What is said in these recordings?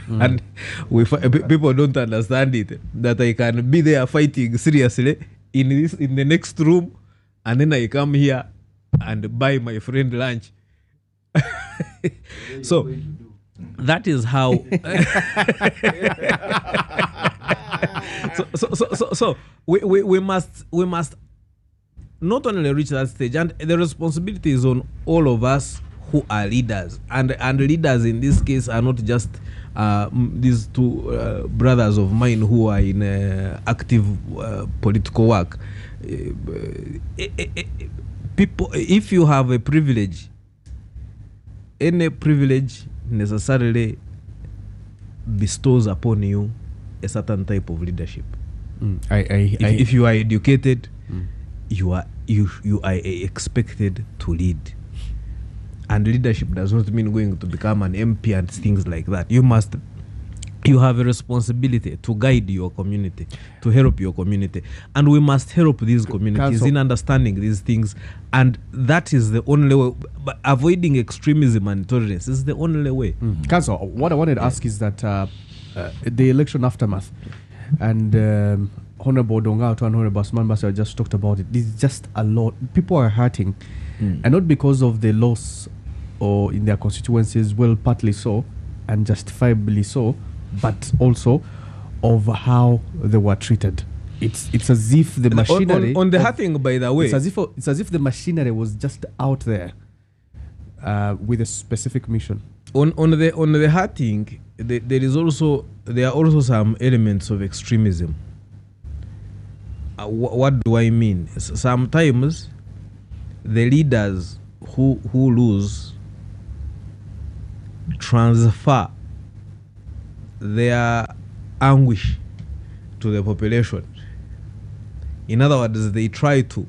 And people don't understand it, that I can be there fighting seriously in the next room, and then I come here and buy my friend lunch. So that is how so we must not only reach that stage, and the responsibility is on all of us who are leaders, and leaders in this case are not just these two brothers of mine who are in active political work. People, if you have a privilege, any privilege necessarily bestows upon you a certain type of leadership. If you are educated, you are expected to lead. And leadership does not mean going to become an MP and things like that. You have a responsibility to guide your community, to help your community. And we must help these communities in understanding these things. And that is the only way. But avoiding extremism and intolerance is the only way. Council, what I wanted to ask is that the election aftermath, and Honorable Dongato and Honorable Asman Basa just talked about it. This is just a lot. People are hurting. And not because of the loss or in their constituencies, well, partly so, and justifiably so, but also of how they were treated. It's as if the machinery on the hurting, by the way, it's as if the machinery was just out there with a specific mission. On the hurting, there are also some elements of extremism. What do I mean? Sometimes the leaders who lose transfer their anguish to the population. In other words, they try to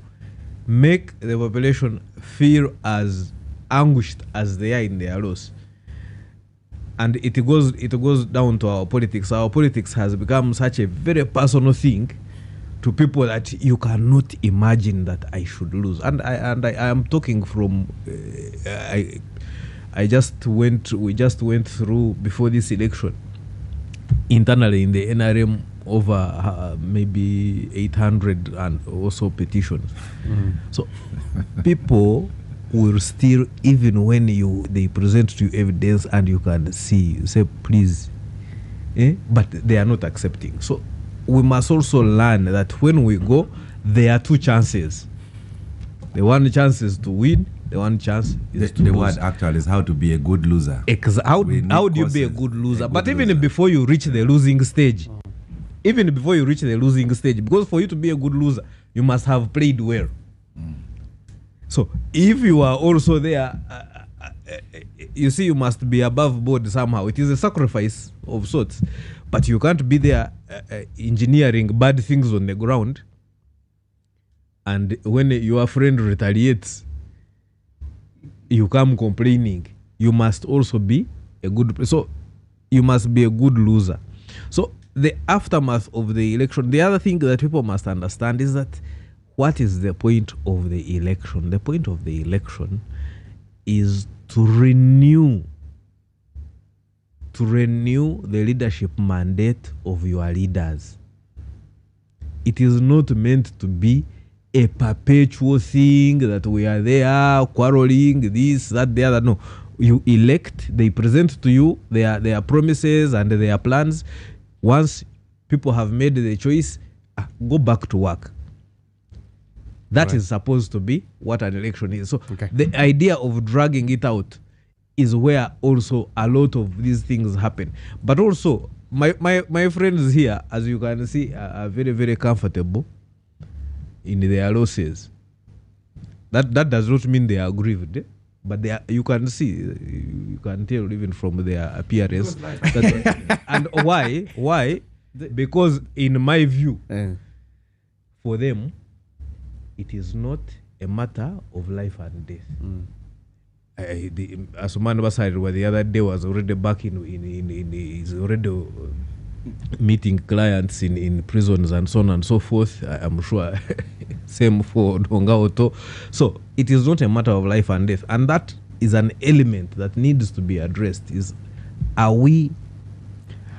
make the population feel as anguished as they are in their loss. And it goes down to our politics. Our politics has become such a very personal thing to people that you cannot imagine that I should lose. And I am talking from we just went through before this election internally in the NRM over maybe 800 and also petitions. So people will still, even when they present to you evidence and you can see, you say please, but they are not accepting. So we must also learn that when we go, there are two chances. The one chance is to win, the one chance is to lose. The word actually is how to be a good loser. How do you be a good loser? But even before you reach the losing stage, because for you to be a good loser, you must have played well. So if you are also there, you see, you must be above board somehow. It is a sacrifice of sorts, but you can't be there engineering bad things on the ground. And when your friend retaliates, you come complaining. You must also be a good. So you must be a good loser. So the aftermath of the election. The other thing that people must understand is that what is the point of the election? The point of the election is to renew the leadership mandate of your leaders. It is not meant to be a perpetual thing that we are there quarreling, this, that, the other. No. You elect, they present to you their promises and their plans. Once people have made the choice, go back to work. That is supposed to be what an election is. So the idea of dragging it out is where also a lot of these things happen. But also, my friends here, as you can see, are very, very comfortable in their losses. That does not mean they are aggrieved, but they are, you can see, you can tell even from their appearance. And why? Because in my view, for them, it is not a matter of life and death. Asuman Basari, the other day, was already back in he's already meeting clients in prisons and so on and so forth. I'm sure same for Dongaoto. So it is not a matter of life and death, and that is an element that needs to be addressed. Is Are we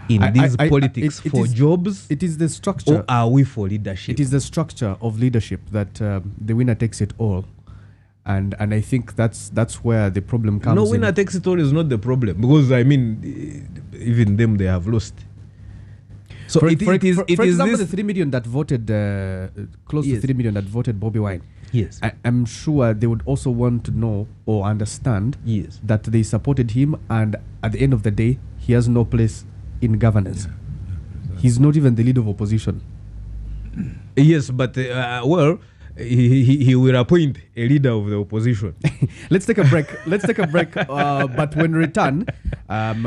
in this politics for jobs? It is the structure. Or are we for leadership? It is the structure of leadership that the winner takes it all. And I think that's where the problem comes in. No, winner takes it all is not the problem. Because, I mean, even them, they have lost. So for it is example, this the 3 million that voted, close to 3 million that voted Bobby Wine. Yes. I'm sure they would also want to know or understand that they supported him, and at the end of the day, he has no place in governance. He's not even the leader of opposition. Yes, but he will appoint a leader of the opposition. Let's take a break. But when we return,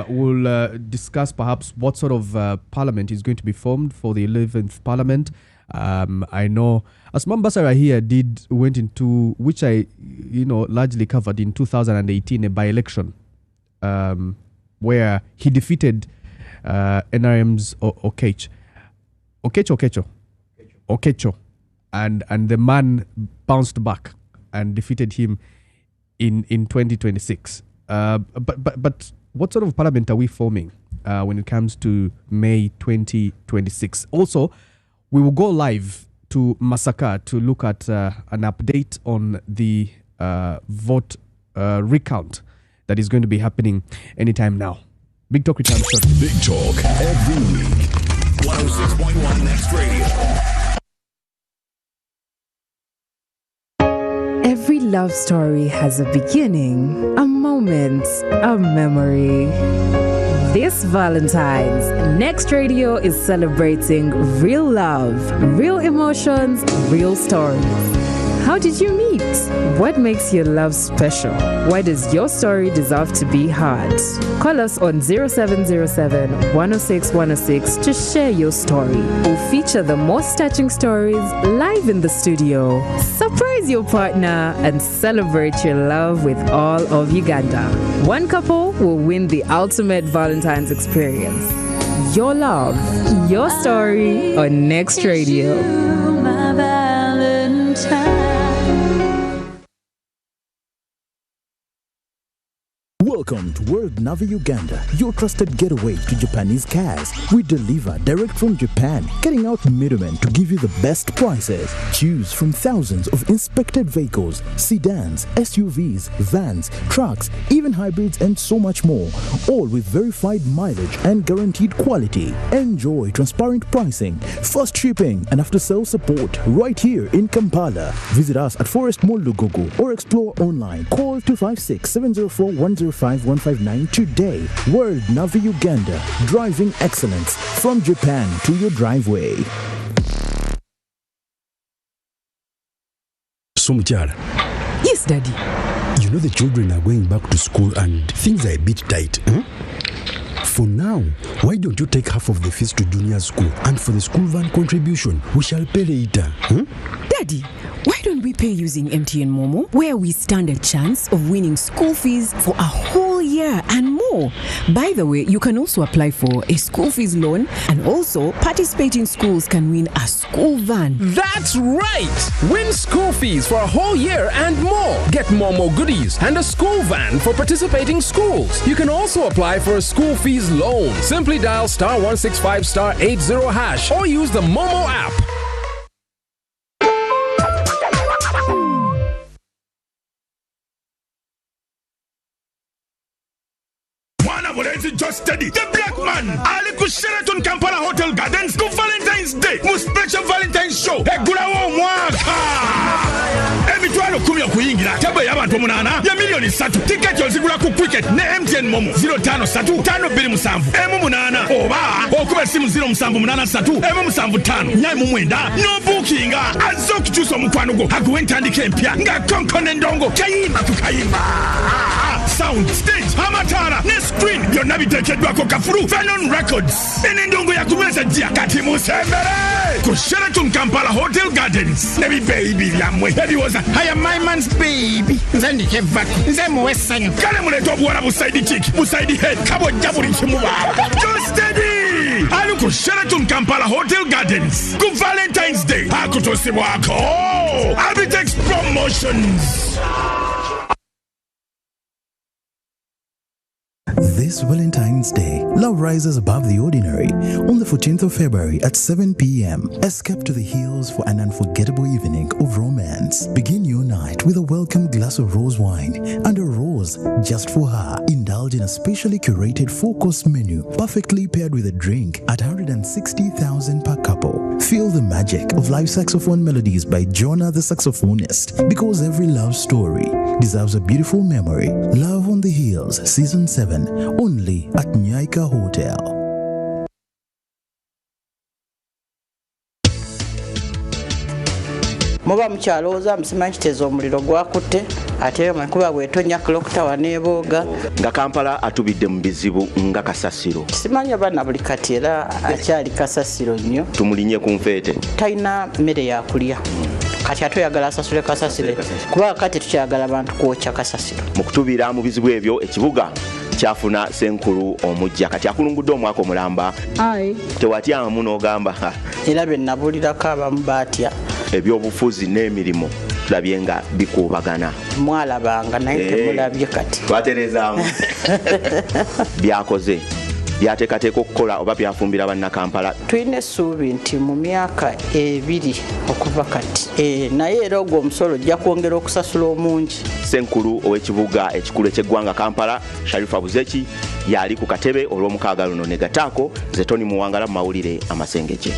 we'll discuss perhaps what sort of parliament is going to be formed for the 11th parliament. I know Asman Basara here went into, which I largely covered in 2018, a by-election where he defeated NRM's Okecho. And the man bounced back and defeated him in 2026. But what sort of parliament are we forming when it comes to May 2026? Also, we will go live to Masaka to look at an update on the vote recount that is going to be happening anytime now. Big Talk returns shortly. Big Talk every week. 106.1 Next Radio. Every love story has a beginning, a moment, a memory. This Valentine's, Next Radio is celebrating real love, real emotions, real stories. How did you meet? What makes your love special? Why does your story deserve to be heard? Call us on 0707 106 106 to share your story. We'll feature the most touching stories live in the studio. Surprise your partner and celebrate your love with all of Uganda. One couple will win the ultimate Valentine's experience. Your love, your story on Next Radio. My Valentine. Welcome to World Navi Uganda, your trusted getaway to Japanese cars. We deliver direct from Japan, cutting out middlemen to give you the best prices. Choose from thousands of inspected vehicles, sedans, SUVs, vans, trucks, even hybrids and so much more. All with verified mileage and guaranteed quality. Enjoy transparent pricing, fast shipping and after-sales support right here in Kampala. Visit us at Forest Mall Lugogo or explore online. Call 256-704-105-159 today. World Navi Uganda, driving excellence from Japan to your driveway. So, Muchara. Yes, Daddy. You know the children are going back to school and things are a bit tight. For now, why don't you take half of the fees to junior school, and for the school van contribution, we shall pay later. Daddy, why don't we pay using MTN Momo, where we stand a chance of winning school fees for a whole year and more? By the way, you can also apply for a school fees loan, and also participating schools can win a school van. That's right! Win school fees for a whole year and more. Get Momo goodies and a school van for participating schools. You can also apply for a school fees loan. Simply dial *165*80# or use the Momo app. Just steady. The black man. Ali ku Sheraton Kampala Hotel Gardens ku Valentine's Day. Mu special Valentine's show. Egula wo mwaka. Emitwalo 10 okuyingira. Tebo y'abantu 8 ya milioni 3. Ticket ozigula ku cricket ne MTN Momo 0535227 M8 oba okuba simu 0783 M75 9 no booking azokuchusa omukwano go hakuwentandika empya nga konkone ndongo kayimba tukayimba. Sound, stage, hamatara, ne screen byonna biteekeddwako kafulu Venon Records. Enendongo ya kumeza jia kati musembere ku Sheraton Kampala Hotel Gardens. Nebi baby byamwe ebiwoza I am my man's baby nze ndikevako nze muwesanyo kale muleeta obuwala busaidi chick busaidi head kabojja buli kimuba just steady ali ku Sheraton Kampala Hotel Gardens ku Valentine's Day akutosibwako Abitex Promotions. This Valentine's Day, love rises above the ordinary. On the 14th of February at 7 p.m., escape to the hills for an unforgettable evening of romance. Begin your night with a welcome glass of rose wine and a rose just for her. Indulge in a specially curated 4-course menu, perfectly paired with a drink at 160,000 per couple. Feel the magic of live saxophone melodies by Jonah the saxophonist, because every love story deserves a beautiful memory. Love on the Hills, Season 7, only at Nyaika Hotel. Muba mukyalowooza musimanyi kiteeza omuliro gwakutte ate mankuba bwetonya kulokutawa neebooga nga Kampala atubidde mu bizibu nga kasasiro. Simanyi abaana buli kati era akyali kasasiro nnyo. Tumulinye ku nfeete. Talina mmere yakulya. Kati atoyagala asasule kasasiro kuba kati tukyagala abantu kwokya kasasiro. Mu kutubira mu bizibu ebyo ekibuga kyafuna Senkulu omujja kati akulungudde omwaka omulamba. Tewatyamu n'ogamba era be nabulirako abamu baatya. Ebyobufuzi n'emirimu tulabye nga bikuubagana. Mwalabanga naye temulabye kati. Twaterezaamu byakoze byateekateeka okukola oba byafumbira bannakampala. Tulina essuubi nti mu myaka 2 okuva kati naye era ogwo omusolo ojja kwongera okusasula omungi. Senkulu ow'ekibuga ekikulu eky'eggwanga Kampala Sharifa Buzeki yali ku katebe olw'omukaaga luno ne gataako Zetoni Muwangala mu mawulire amasengeke.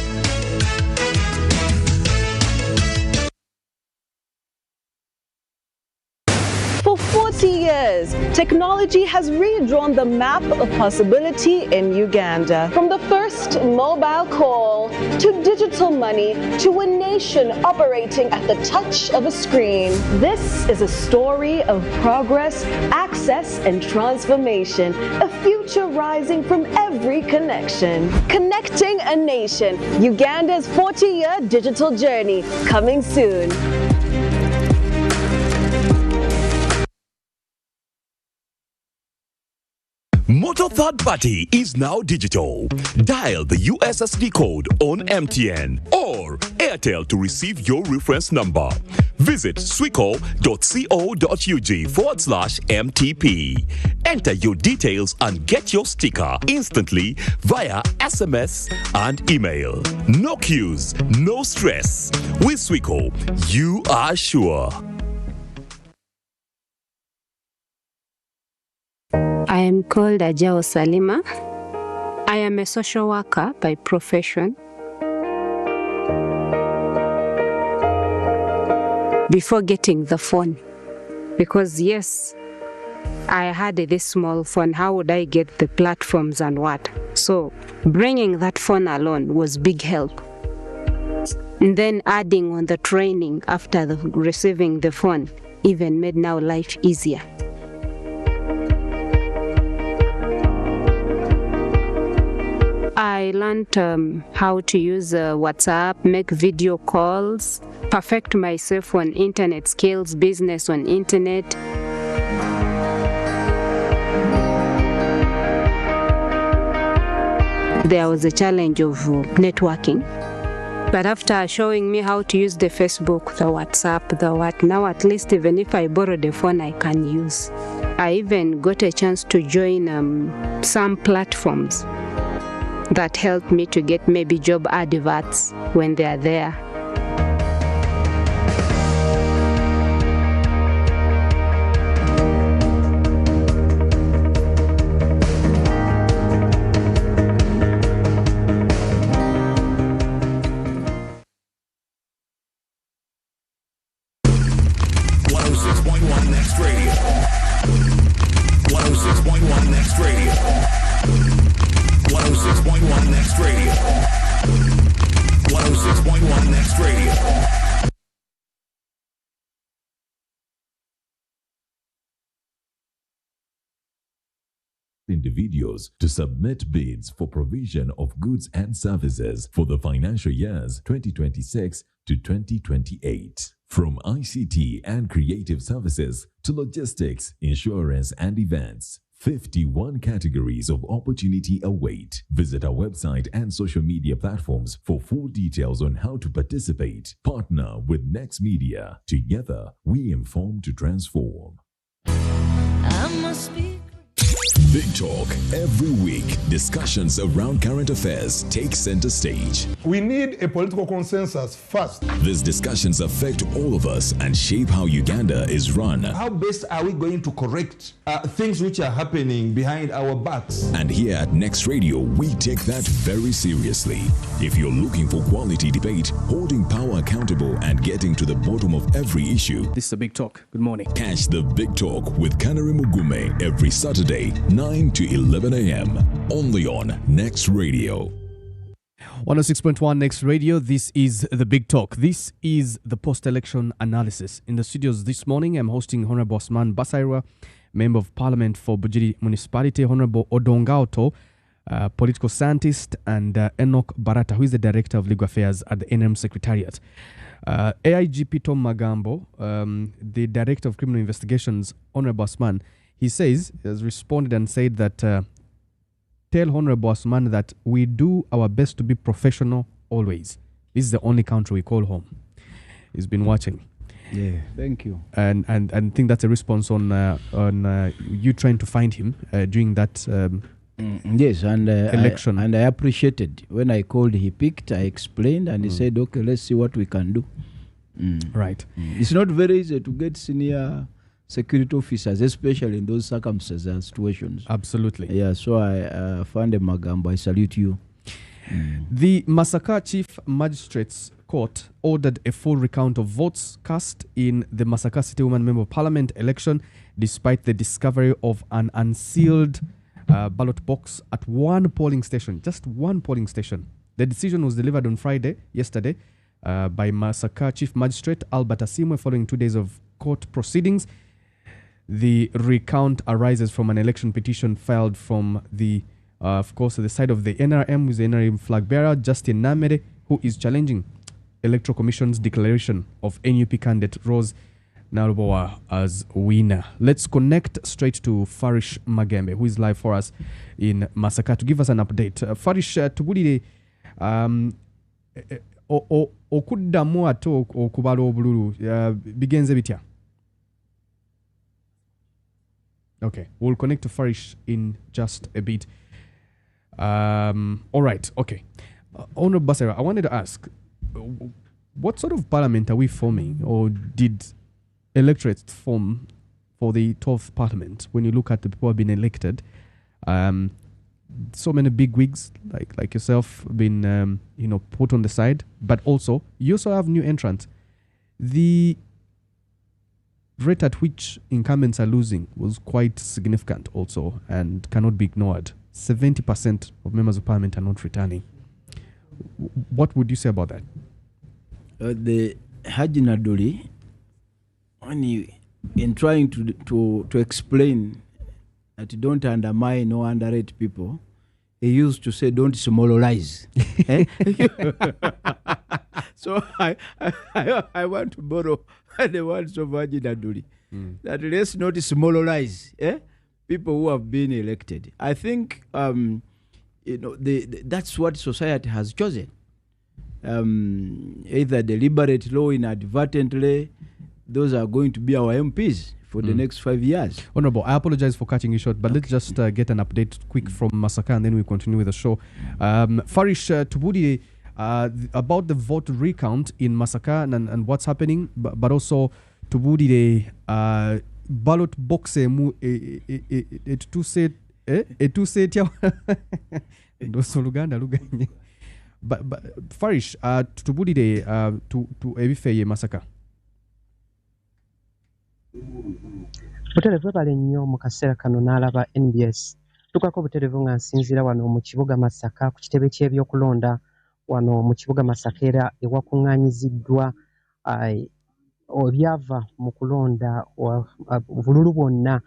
For 40 years, technology has redrawn the map of possibility in Uganda. From the first mobile call to digital money to a nation operating at the touch of a screen. This is a story of progress, access, and transformation. A future rising from every connection. Connecting a nation. Uganda's 40-year digital journey. Coming soon. Motor Third Party is now digital. Dial the USSD code on MTN or Airtel to receive your reference number. Visit swico.co.ug/MTP. Enter your details and get your sticker instantly via SMS and email. No queues, no stress. With Swico, you are sure. I am called Ajao Salima. I am a social worker by profession. Before getting the phone, because yes, I had this small phone, how would I get the platforms and what? So bringing that phone alone was big help. And then adding on the training after receiving the phone even made now life easier. I learned how to use WhatsApp, make video calls, perfect myself on internet skills, business on internet. There was a challenge of networking. But after showing me how to use the Facebook, the WhatsApp, the what, now at least even if I borrow the phone, I can use. I even got a chance to join some platforms that helped me to get maybe job adverts when they are there. Individuals to submit bids for provision of goods and services for the financial years 2026 to 2028. From ICT and creative services to logistics, insurance and events, 51 categories of opportunity await. Visit our website and social media platforms for full details on how to participate. Partner with Next Media. Together, we inform to transform. I must be Big Talk. Every week, discussions around current affairs take center stage. We need a political consensus first. These discussions affect all of us and shape how Uganda is run. How best are we going to correct things which are happening behind our backs? And here at Next Radio, we take that very seriously. If you're looking for quality debate, holding power accountable and getting to the bottom of every issue, This is the Big Talk. Good morning. catch the Big Talk with Kanari Mugume every Saturday, 9 to 11 a.m. only on Next Radio. 106.1 Next Radio. This is the Big Talk. This is the post-election analysis. In the studios this morning, I'm hosting Honorable Osman Basairwa, Member of Parliament for Bujiri Municipality, Honorable Odongauto, political scientist, and Enoch Barata, who is the Director of Legal Affairs at the NRM Secretariat. AIGP Tom Magambo, the Director of Criminal Investigations, Honorable Osman, he has responded and said that tell Honorable Osman that we do our best to be professional always. This is the only country we call home. He's been watching. Yeah, thank you. And I think that's a response on you trying to find him during that yes, and election. I appreciated when I called, he picked, I explained, and he said, okay, let's see what we can do. Right. It's not very easy to get senior security officers, especially in those circumstances and situations. Absolutely. Yeah, so I found a Magambo. I salute you. The Masaka Chief Magistrates Court ordered a full recount of votes cast in the Masaka City Woman Member of Parliament election, despite the discovery of an unsealed ballot box at one polling station, just one polling station. The decision was delivered on yesterday, by Masaka Chief Magistrate Albert Asimwe following 2 days of court proceedings. The recount arises from an election petition filed from the, of course, the side of the NRM, who is the NRM flag bearer, Justin Namere, who is challenging Electoral Commission's declaration of NUP candidate Rose Narubowa as winner. Let's connect straight to Farish Magembe, who is live for us in Masaka, to give us an update. Farish, tubulire okuddamu ate okubala obululu bigenze bitya? Okay, we'll connect to Farish in just a bit. All right, okay. Honorable Basera, I wanted to ask, what sort of parliament are we forming, or did electorates form for the 12th parliament? When you look at the people who have been elected, so many big wigs like yourself been put on the side, but also you also have new entrants. The rate at which incumbents are losing was quite significant also and cannot be ignored. 70% of members of parliament are not returning. What would you say about that? The Haji Naduli, in trying to explain that you don't undermine or underrate people, he used to say, don't smallerize. So I want to borrow the words of Haji Naduli, that let's not smallerize people who have been elected. I think that's what society has chosen. Either deliberately or inadvertently, those are going to be our MPs for the next 5 years. Honorable, I apologize for cutting you short, but let's just get an update quick from Masaka and then we continue with the show. Farish, Tubudi, about the vote recount in Masaka and what's happening, but also Tubudi, ballot box but Farish, Tubudi to ebifeye Masaka. Buterevu bali nnyo mu kaseera kano n'alaba NBS tukako buterevu nga nsinzira wano mu kibuga Masaka ku kitebe ky'ebyokulonda wano mu kibuga Masaka era ewakuŋŋaanyiziddwa obyava mu kulonda obululu bwonna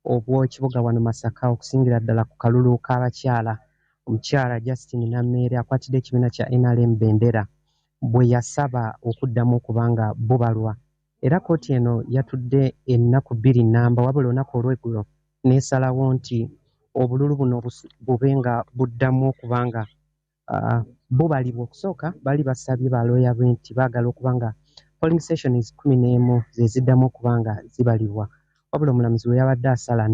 obw'ekibuga wano Masaka okusingira ddala ku kalulu k'abakyala. Omukyala Justin Namere akwatidde ekibiina kya NRM Bendera bwe yasaba okuddamu okubanga bubalwa. Era kooti eno yatudde ennaku 2 nnamba wabula olunaku olw'eggulo n'esalawo nti obululu buno bube nga buddamu okubanga bubalibwa. Okusooka bali basabye balooya be nti baagala okubanga polling stations 11 ze ziddamu okubanga zibalibwa, wabula omulamuzi we yabadde asala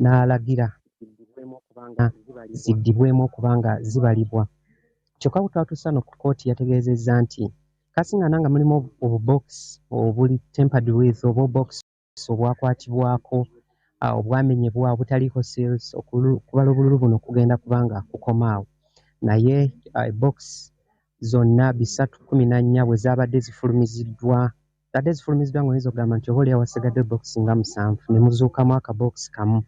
n'alagira ziddibwemu okuba nga zibalibwa. Kyokka butwatuusa no ku kkooti yategeezezza nti kasingana nga mulimu obubox obuli tempered with oba obubox obwakwatibwako obwamenyebwa obutaliiko seals okubala obululu buno kugenda kubanga kukomaawo. Naye box zonna 314 bwe zaabadde zifulumiziddwa nga oyinza okugamba nti oba oliawo wasigadde box nga 7 ne muzuukamu akabox kamu.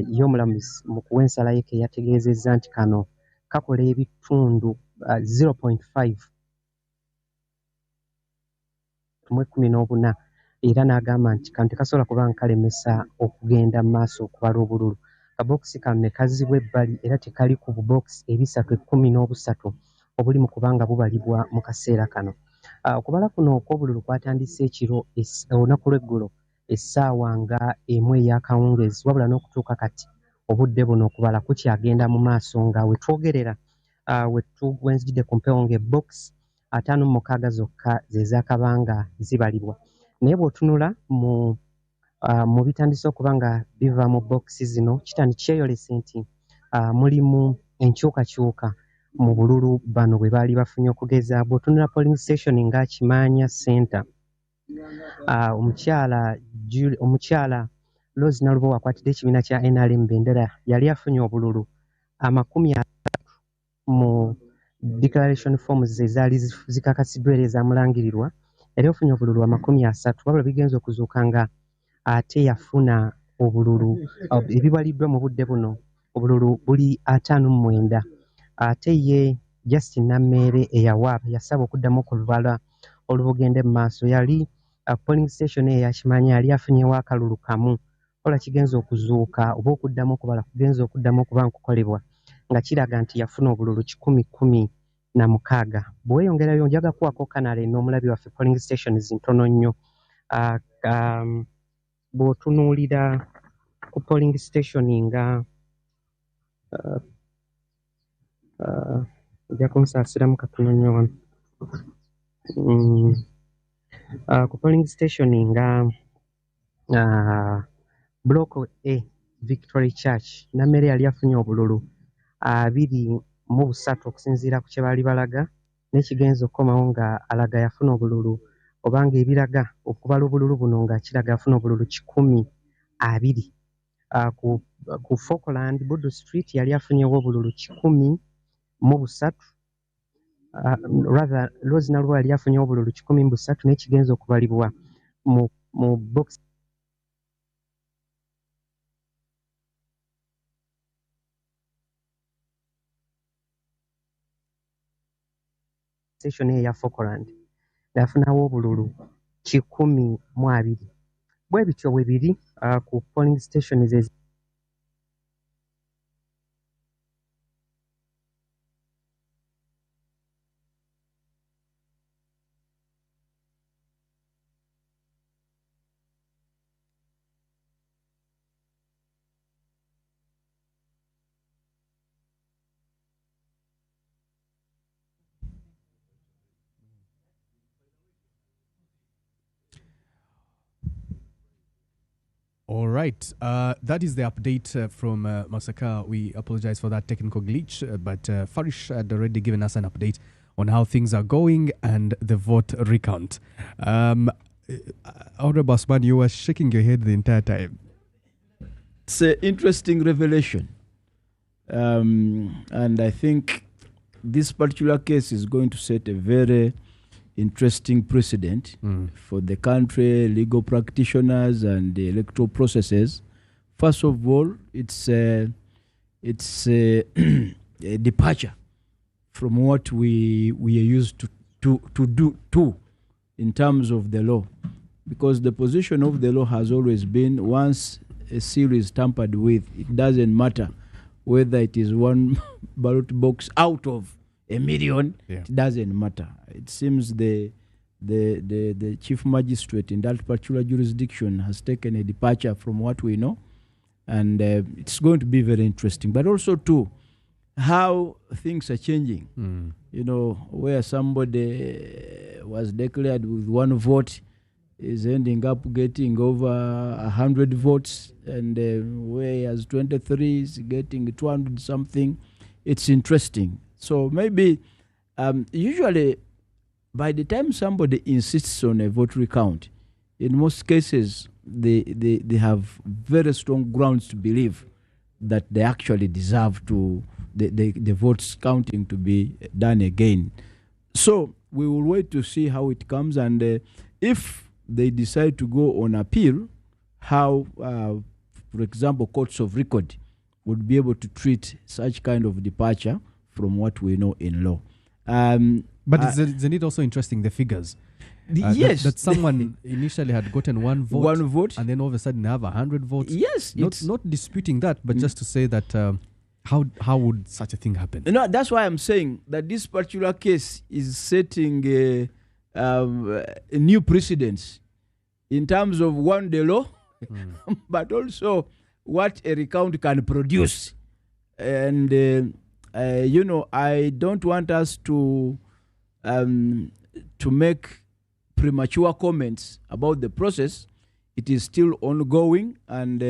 Ye omulamuzi mu kuwa ensala ye ke yategeezezza nti kano kakola ebitundu 0.5 mu 14 era n'agamba nti kano tekasobola kuba nga kalemesa okugenda mu maaso okubala obululu. Kabokisi kano ne kazibwa ebbali era tekali ku bubokisi 313 obuli mu kubanga bubalibwa mu kaseera kano. Okubala kuno okw'obululu kwatandise ekiro olunaku lw'eggulo essaawa nga emu ey'akawungeezi wabula n'okutuuka kati obudde buno okubala kukyagenda mu maaso nga we twogerera wenzijidde ku mpewo ng'ebokisi 56 zokka ze zaakabanga zibalibwa. Naye bw'otunula mu bitandise okuba nga biva mu bokisi zino kyeyolese nti mulimu enkyukakyuka mu bululu bano bwe baali bafunye okugeza bw'otunula polling station nga Kimaanya Center. Omukyala Rose Nalubo akwatidde ekibiina kya NRM Bendera yali afunye obululu 30 mu declaration forms ze zaali zikakasiddwa era ezamulangirirwa yali afunye obululu 30 wabula bigenza okuzuuka nga ate yafuna obululu ebibaliddwa mu budde buno obululu buli 59. Ate ye Justin Nammeere eyawaaba yasaba okuddamu okulubala olubugende mu maaso yali polling station eya Kimanya yali afunyewo akalulu kamu ola kigenza okuzuuka oba okuddamu okubala kugenza okuddamu okuba nkukolebwa nga kiraga nti yafuna obululu 116. Bweyongerayo njaga kuwako kanale n'omulabi waffe polling stations ntono nnyo. Bw'otunuulira ku polling station nga ojja kunsaasiramu katono nnyo wano. Ku polling station nga block A Victory Church Nammeere yali afunye obululu 23 okusinziira ku kye baali balaga n'ekigenza okukomawo nga alaga yafuna obululu obanga ebiraga okubala obululu buno nga kiraga afuna obululu 120. Ku Falkland Buddu Street yali afunyewo obululu 13. Rose Nalubo yali afunyewo obululu 13 n'ekigenza okubalibwa mu box station eya Falkland yafunawo obululu 12. Bwe bityo bwe biri ku polling stations All right. That is the update from Masaka. We apologize for that technical glitch, but Farish had already given us an update on how things are going and the vote recount. Honorable Osman, you were shaking your head the entire time. It's an interesting revelation. And I think this particular case is going to set a very interesting precedent for the country, legal practitioners, and the electoral processes. First of all, it's a departure from what we are used to do in terms of the law, because the position of the law has always been once a seal is tampered with, it doesn't matter whether it is one ballot box out of a million, it doesn't matter. It seems the chief magistrate in that particular jurisdiction has taken a departure from what we know, and it's going to be very interesting. But also too, how things are changing. You know, where somebody was declared with one vote, is ending up getting over 100 votes, and whereas 23 is getting 200 something. It's interesting. So maybe usually by the time somebody insists on a vote recount, in most cases they have very strong grounds to believe that they actually deserve to the votes counting to be done again. So we will wait to see how it comes, and if they decide to go on appeal, how, for example, courts of record would be able to treat such kind of departure from what we know in law. But isn't it also interesting, the figures? Yes. That someone initially had gotten one vote, and then all of a sudden they have 100 votes. Yes. Not disputing that, but just to say that how would such a thing happen? No, that's why I'm saying that this particular case is setting a new precedence in terms of one, the law, but also what a recount can produce. And I don't want us to make premature comments about the process. It is still ongoing, and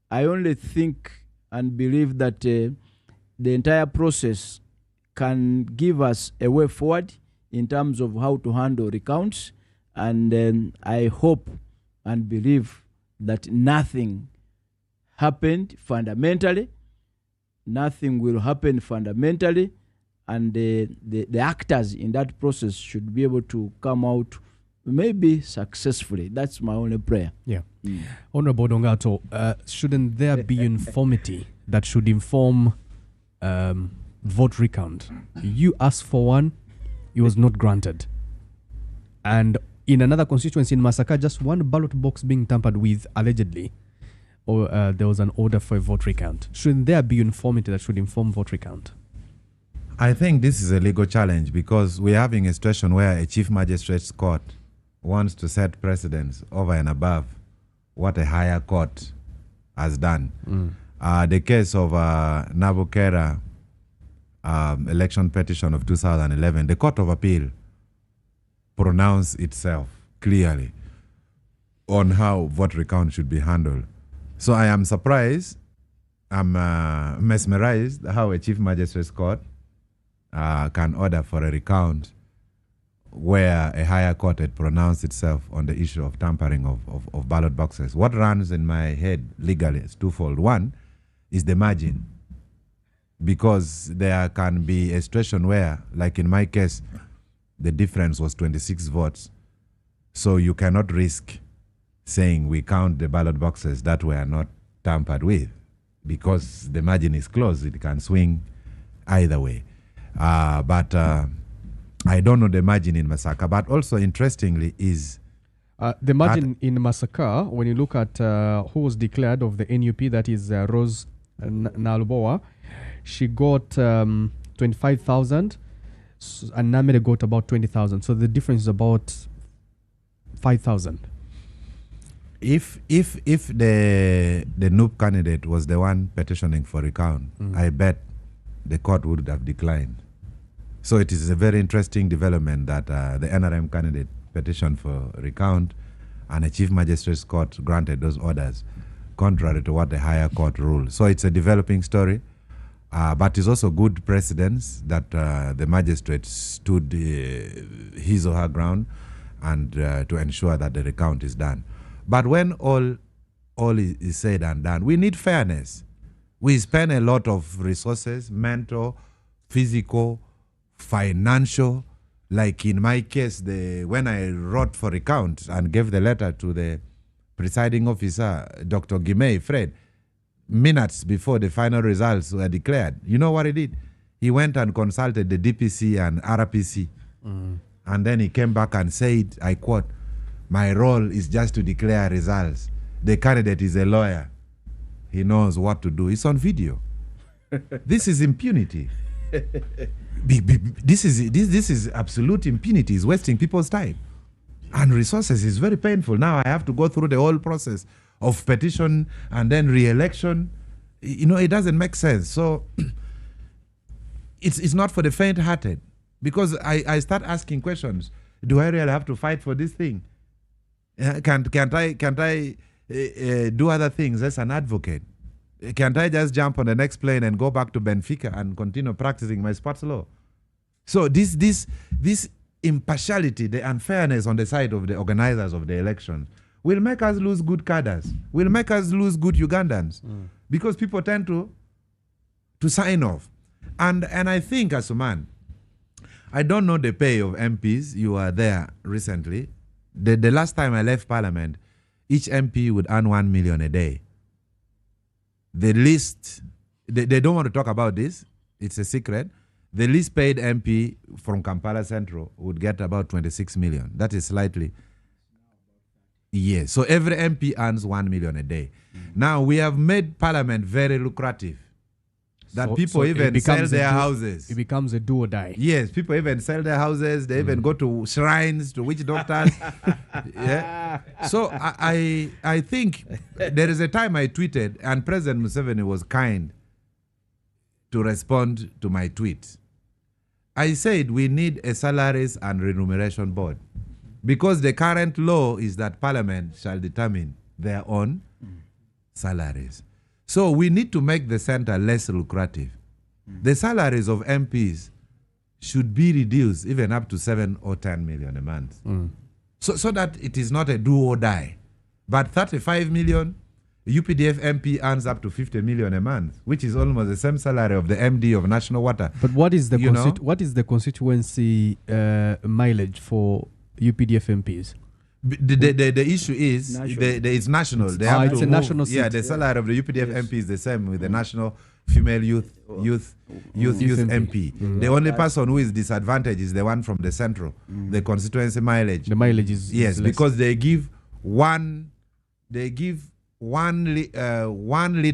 I only think and believe that the entire process can give us a way forward in terms of how to handle recounts, and I hope and believe that nothing happened fundamentally, nothing will happen fundamentally, and the actors in that process should be able to come out maybe successfully. That's my only prayer. Yeah. Honorable Dongato, shouldn't there be uniformity that should inform vote recount? You asked for one, it was not granted. And in another constituency in Masaka, just one ballot box being tampered with, allegedly, or there was an order for a vote recount. Shouldn't there be uniformity that should inform vote recount? I think this is a legal challenge because we're having a situation where a chief magistrate's court wants to set precedents over and above what a higher court has done. The case of Nabukera election petition of 2011, the Court of Appeal pronounced itself clearly on how vote recount should be handled. So I am surprised, I'm mesmerized how a chief magistrate's court can order for a recount where a higher court had pronounced itself on the issue of tampering of ballot boxes. What runs in my head legally is twofold. One is the margin, because there can be a situation where, like in my case, the difference was 26 votes. So you cannot risk saying we count the ballot boxes that were not tampered with, because the margin is closed. It can swing either way. But I don't know the margin in Masaka. But also, interestingly, is the margin in Masaka, when you look at who was declared of the NUP, that is Rose Naluboa, she got 25,000, and Namere got about 20,000. So the difference is about 5,000. If the NUP candidate was the one petitioning for recount, I bet the court would have declined. So it is a very interesting development that the NRM candidate petitioned for recount, and a chief magistrate's court granted those orders, contrary to what the higher court ruled. So it's a developing story, but it's also good precedence that the magistrate stood his or her ground and to ensure that the recount is done. But when all is said and done, we need fairness. We spend a lot of resources, mental, physical, financial. Like in my case, when I wrote for recount and gave the letter to the presiding officer, Dr. Gimei Fred, minutes before the final results were declared, you know what he did? He went and consulted the DPC and RPC. And then he came back and said, I quote, "My role is just to declare results. The candidate is a lawyer. He knows what to do." It's on video. This is impunity. This is absolute impunity. It's wasting people's time and resources. It's very painful. Now I have to go through the whole process of petition and then re-election. You know, it doesn't make sense. So it's not for the faint-hearted, because I start asking questions. Do I really have to fight for this thing? Can't I do other things as an advocate? Can't I just jump on the next plane and go back to Benfica and continue practicing my sports law? So this impartiality, the unfairness on the side of the organizers of the election will make us lose good cadres, will make us lose good Ugandans, because people tend to sign off. And I think, Asuman, I don't know the pay of MPs. You were there recently. The last time I left Parliament, each MP would earn 1 million a day. The least, they don't want to talk about this, it's a secret. The least paid MP from Kampala Central would get about 26 million. That is slightly. Yes. So every MP earns 1 million a day. Now we have made Parliament very lucrative. That people even sell their houses. It becomes a do or die. Yes, people even sell their houses. They even go to shrines, to witch doctors. Yeah. So I think there is a time I tweeted, and President Museveni was kind to respond to my tweet. I said we need a salaries and remuneration board, because the current law is that Parliament shall determine their own salaries. So we need to make the center less lucrative. The salaries of MPs should be reduced even up to 7 or 10 million a month. So that it is not a do or die. But 35 million, UPDF MP earns up to 50 million a month, which is almost the same salary of the MD of National Water. But what is the constituency mileage for UPDF MPs? The issue is it's national. They have it's to a national seat. Yeah, the salary of the UPDF MP is the same with the national female youth MP. The only person who is disadvantaged is the one from the central, the constituency mileage. The mileage is yes, less. because they give one liter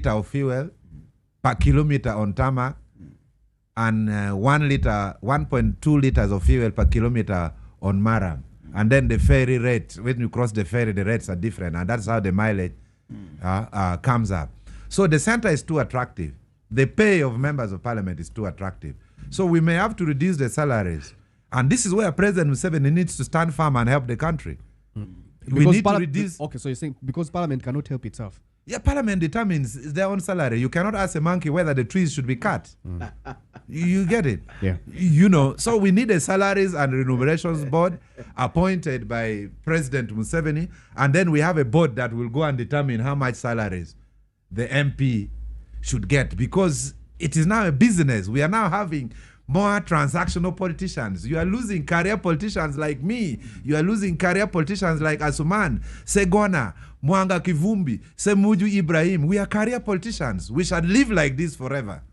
of fuel per kilometer on tarmac, and 1.2 liters of fuel per kilometer on Maram. And then the ferry rate, when you cross the ferry, the rates are different, and that's how the mileage comes up. So the center is too attractive. The pay of members of parliament is too attractive. So we may have to reduce the salaries. And this is where President Museveni needs to stand firm and help the country. We need to reduce... Okay, so you're saying because parliament cannot help itself? Yeah, parliament determines their own salary. You cannot ask a monkey whether the trees should be cut. You get it? Yeah. You know, so we need a salaries and remunerations board appointed by President Museveni, and then we have a board that will go and determine how much salaries the MP should get, because it is now a business. We are now having more transactional politicians. You are losing career politicians like me. You are losing career politicians like Asuman, Segona, Mwanga Kivumbi, Semuju Ibrahim. We are career politicians. We shall live like this forever,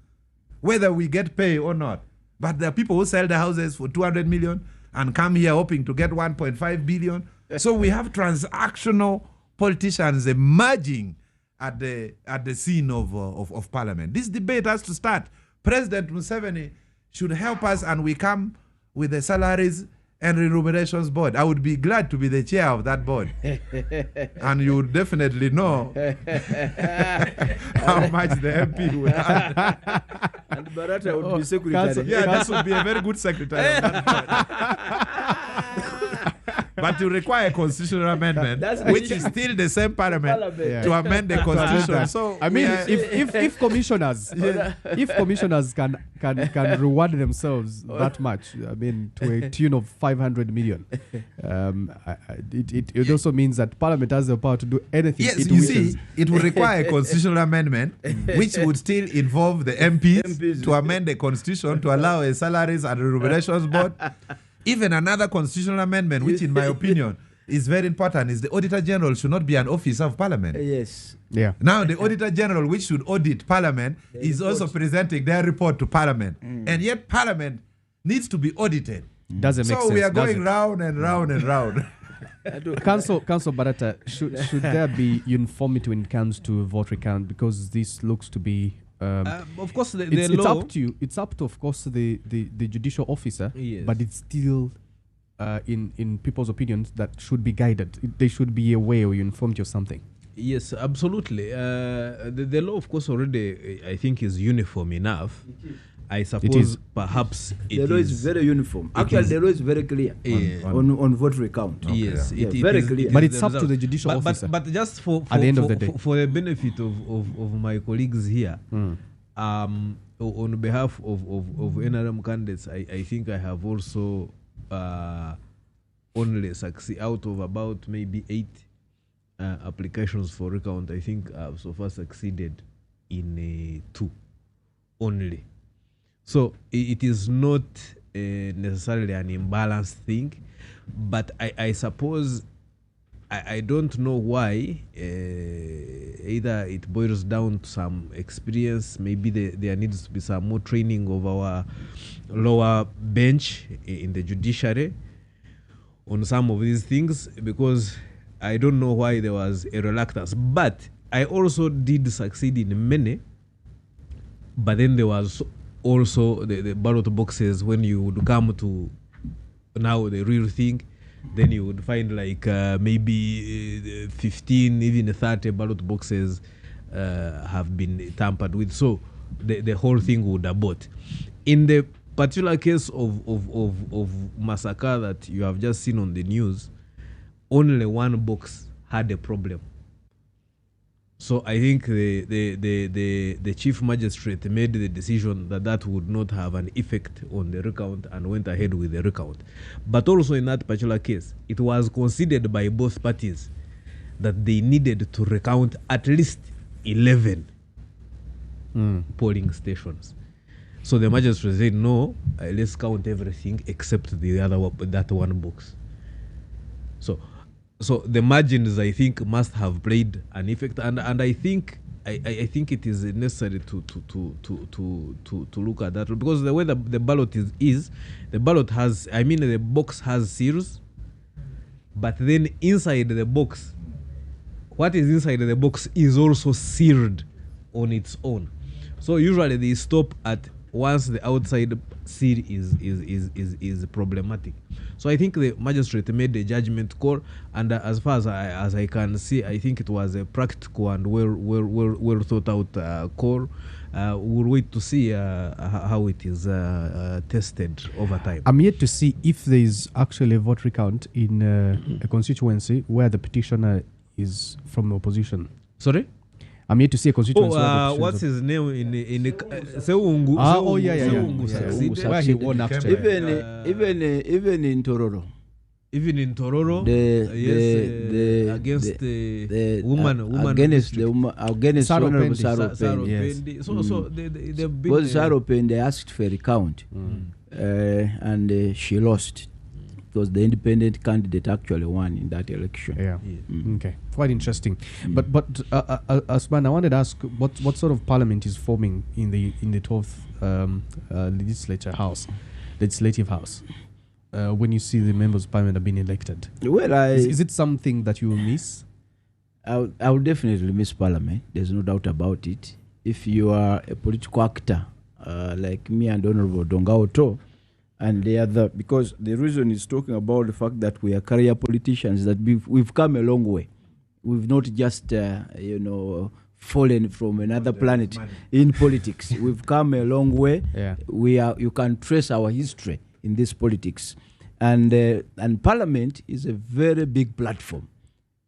whether we get pay or not. But there are people who sell their houses for 200 million and come here hoping to get 1.5 billion. So we have transactional politicians emerging at the scene of parliament. This debate has to start. President Museveni should help us, and we come with the salaries and remunerations board. I would be glad to be the chair of that board. And you would definitely know how much the MP would have. And Barata would be secretary. Yeah, this would be a very good secretary of that board. But you require a constitutional amendment, which is still the same parliament to amend the constitution. So I mean, if commissioners, if commissioners can reward themselves that much, I mean, to a tune of 500 million, it also means that parliament has the power to do anything. Yes, it you wishes. see, it would require a constitutional amendment, which would still involve the MPs to amend the constitution to allow a salaries and remunerations board. Even another constitutional amendment, which in my opinion is very important, is the Auditor General should not be an officer of Parliament. Yes. Yeah. Now the Auditor General, which should audit Parliament, is also presenting their report to Parliament. And yet Parliament needs to be audited. Doesn't make sense. So we are going round and round and round. Council Barata, should there be uniformity when it comes to vote recount? Because this looks to be... of course, it's law, up to you. It's up to, of course, the judicial officer. Yes. But it's still, in people's opinions, that should be guided. They should be aware or informed or something. Yes, absolutely. The law, of course, already I think is uniform enough. I is. suppose perhaps The law is very uniform. Actually, the law is very clear on vote recount. Yes, Yeah, it very is, clear. But it's up to the judicial but, officer. But just for at the end of the day, for the benefit of my colleagues here, on behalf of NRM candidates, I think I have also only succeed out of about maybe 8 applications for recount. I think I've so far succeeded in 2 only. So it is not necessarily an imbalanced thing, but I suppose I don't know why. Either it boils down to some experience, maybe there needs to be some more training of our lower bench in the judiciary on some of these things, because I don't know why there was a reluctance. But I also did succeed in many, but then there was also the ballot boxes. When you would come to now the real thing, then you would find like maybe 15, even 30 ballot boxes have been tampered with. So the whole thing would abort. In the particular case of massacre that you have just seen on the news, only one box had a problem. So I think the chief magistrate made the decision that would not have an effect on the recount and went ahead with the recount. But also in that particular case, it was considered by both parties that they needed to recount at least 11 polling stations. So the magistrate said, no, let's count everything except that one box. So the margins, I think, must have played an effect, and I think it is necessary to look at that, because the way the ballot is the ballot has, the box has seals, but then inside the box, what is inside the box is also sealed on its own. So usually they stop at once the outside seal is problematic. So I think the magistrate made a judgment call, and as far as I can see, I think it was a practical and well thought out call. We'll wait to see how it is tested over time. I'm yet to see if there is actually a vote recount in a constituency where the petitioner is from the opposition. Sorry? I'm yet to see a constituency. What's his name in Seungu? Seungu, where he won after. Even in Tororo. Even in Tororo, against the woman against Honorable Saropendi. So they've been. Because Saropendi asked for a recount, and she lost. Because the independent candidate actually won in that election. Okay, quite interesting. But Asman, I wanted to ask what sort of parliament is forming in the 12th legislative house when you see the members of parliament have been elected. Well, is it something that you will miss? I will definitely miss parliament. There's no doubt about it. If you are a political actor like me and Honorable Dongaoto, and the other, because the reason is talking about the fact that we are career politicians, that we've come a long way. We've not just fallen from another planet in politics. We've come a long way. You can trace our history in this politics, and Parliament is a very big platform.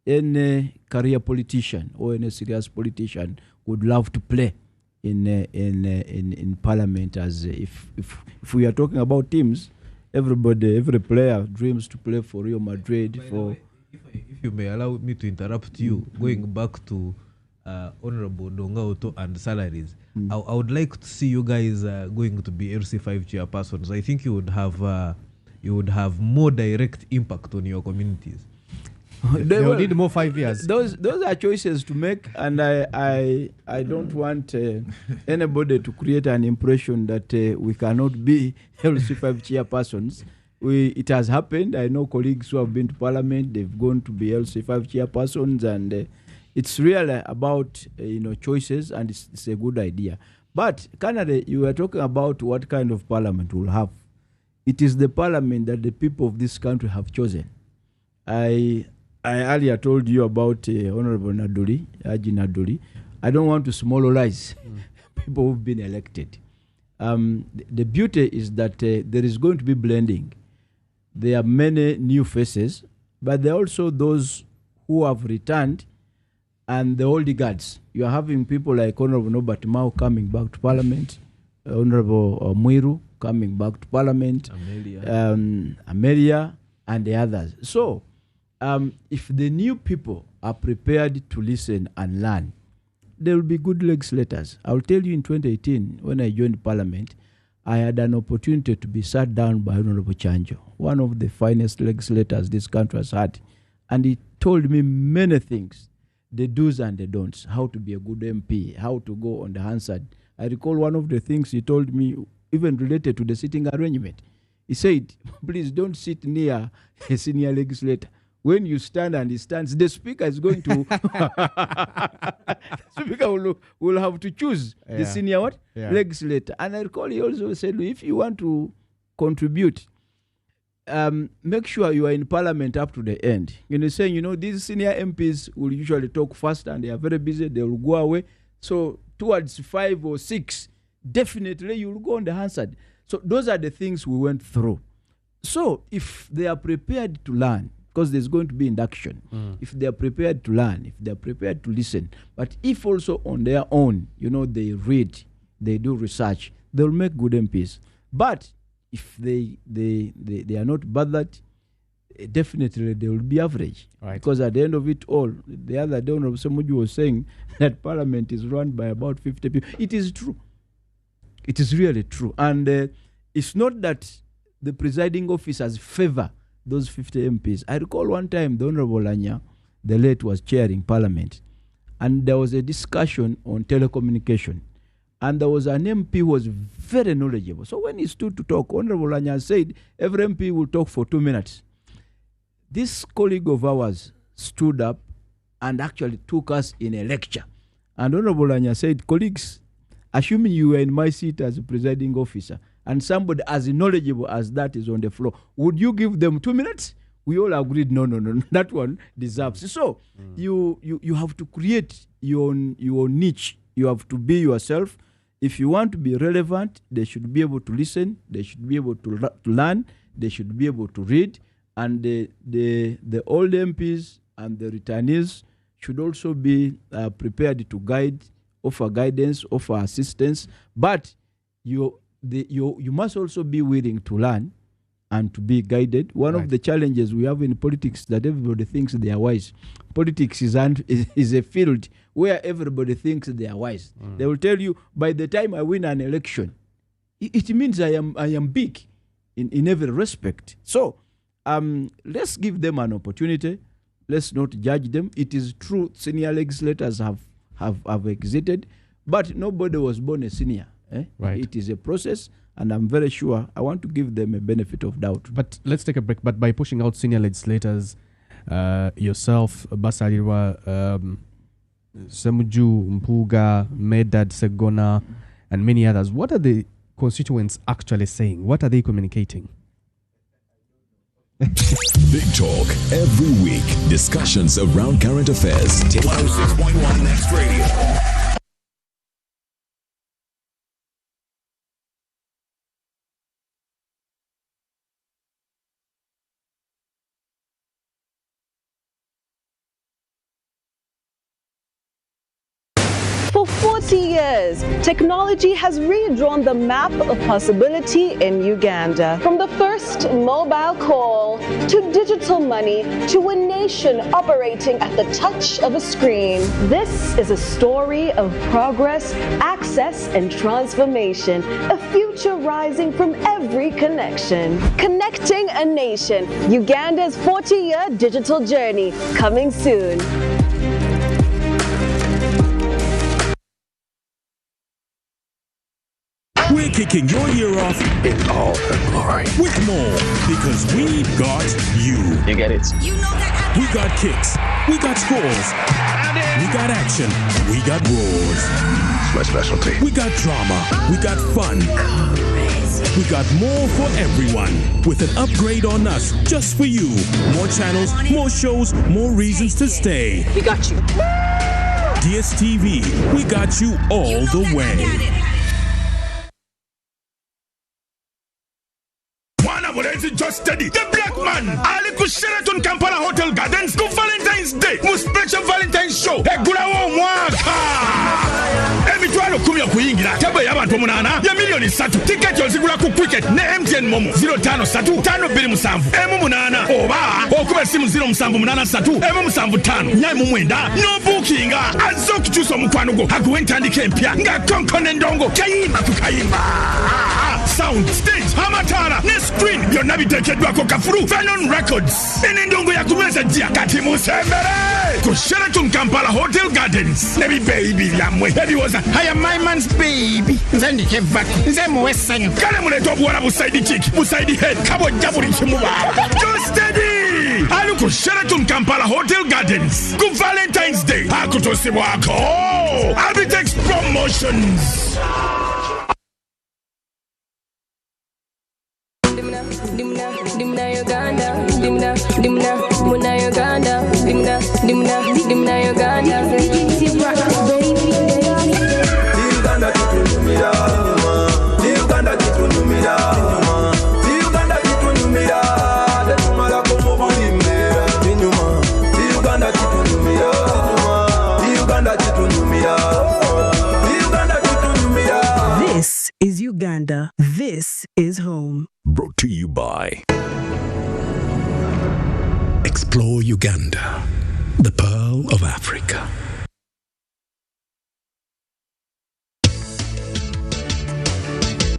Any career politician or any serious politician would love to play in Parliament, as if we are talking about teams, every player dreams to play for Real Madrid. If you may allow me to interrupt you, going back to Honorable Dongaoto and salaries, I would like to see you guys going to be LC5 chairpersons. I think you would have more direct impact on your communities. They will need more 5 years. Those are choices to make, and I don't want anybody to create an impression that we cannot be LC5 chairpersons. It has happened. I know colleagues who have been to Parliament; they've gone to be LC5 chairpersons, and it's really about choices, and it's a good idea. But Canada, you were talking about what kind of Parliament we'll have. It is the Parliament that the people of this country have chosen. I earlier told you about Honorable Haji Naduli. I don't want to smallerize people who've been elected. the beauty is that there is going to be blending. There are many new faces, but there are also those who have returned and the old guards. You are having people like Honorable Norbert Mao coming back to Parliament, Honorable Mwiru coming back to Parliament, Amelia, and the others. So, if the new people are prepared to listen and learn, there will be good legislators. I'll tell you, in 2018, when I joined Parliament, I had an opportunity to be sat down by Honorable Chanjo, one of the finest legislators this country has had. And he told me many things, the do's and the don'ts, how to be a good MP, how to go on the Hansard. I recall one of the things he told me, even related to the sitting arrangement. He said, please don't sit near a senior legislator. When you stand and he stands, the speaker is going to... the speaker will have to choose the senior legislator. And I recall he also said, if you want to contribute, make sure you are in Parliament up to the end. Saying, these senior MPs will usually talk fast and they are very busy, they will go away. So towards 5 or 6, definitely you will go on the Hansard. So those are the things we went through. So if they are prepared to learn, because there's going to be induction, if they are prepared to learn, if they are prepared to listen, but if also on their own, they read, they do research, they'll make good MPs. But if they are not bothered, definitely they will be average. Right. Because at the end of it all, the other day, somebody was saying that Parliament is run by about 50 people. It is true. It is really true. And it's not that the presiding officers favor those 50 MPs. I recall one time the Honorable Anya, the late, was chairing Parliament, and there was a discussion on telecommunication. And there was an MP who was very knowledgeable. So when he stood to talk, Honorable Anya said, every MP will talk for 2 minutes. This colleague of ours stood up and actually took us in a lecture. And Honorable Anya said, colleagues, assuming you were in my seat as a presiding officer, and somebody as knowledgeable as that is on the floor, would you give them 2 minutes? We all agreed, no, that one deserves. So you have to create your niche. You have to be yourself. If you want to be relevant, they should be able to listen. They should be able to learn. They should be able to read. And the old MPs and the returnees should also be prepared to guide, offer guidance, offer assistance. But you must also be willing to learn and to be guided. One of the challenges we have in politics is that everybody thinks they are wise. Politics is a field where everybody thinks they are wise. They will tell you, by the time I win an election, it means I am big in every respect. So let's give them an opportunity. Let's not judge them. It is true senior legislators have exited, but nobody was born a senior. Right. It is a process, and I'm very sure I want to give them a benefit of doubt. But let's take a break. But by pushing out senior legislators, yourself, Basalirwa, Semuju, Mpuga, Medad, Segona, and many others, what are the constituents actually saying? What are they communicating? Big Talk every week. Discussions around current affairs. 106.1 Next Radio. For 40 years, technology has redrawn the map of possibility in Uganda. From the first mobile call to digital money to a nation operating at the touch of a screen. This is a story of progress, access, and transformation. A future rising from every connection. Connecting a nation. Uganda's 40-year digital journey. Coming soon. We're kicking your year off in all her glory. With more, because we got you. You get it? You know that. We got kicks. We got scores. We got action. We got roars. It's my specialty. We got drama. We got fun. We got more for everyone. With an upgrade on us, just for you. More channels, more shows, more reasons to stay. We got you. DSTV, we got you all the way. mulenzi Joe Steady the black man ali ku Sheraton Kampala Hotel Gardens ku Valentine's Day mu special Valentine's show egulawo omwaka emitwalo 10 okuyingira tebo y'abantu 8 ya milioni 3 tiketi ozigula ku Quicket ne MTN Momo 053527 M8 oba okuba simu 0783 M75 nyamumwenda no bookinga azokuchusa omukwano gwo akuwe ntandika empya nga konkone ndongo kayimba ku kayimba sound stage amatara ne screen byonna biteekeddwako kafulu Venon Records enendongo yakumeza jja kati musembere ku Sheraton Kampala Hotel Gardens nebi baby byamwe ebiwoza I am my man's baby nze ndike vako nze muwe ssanyu kale muleeta obuwala buside chick buside head kabojja buli kimuba Just steady ali ku Sheraton Kampala Hotel Gardens ku Valentine's Day akutosibwako Abitex Promotions. Dimna Uganda, dimna Uganda, dimna Uganda. Uganda kitunumira, Uganda kitunumira, Uganda kitunumira, detumala como bonimera, inyuma, Uganda kitunumira, Uganda kitunumira, Uganda kitunumira. This is Uganda. This is home. Brought to you by Explore Uganda, the Pearl of Africa.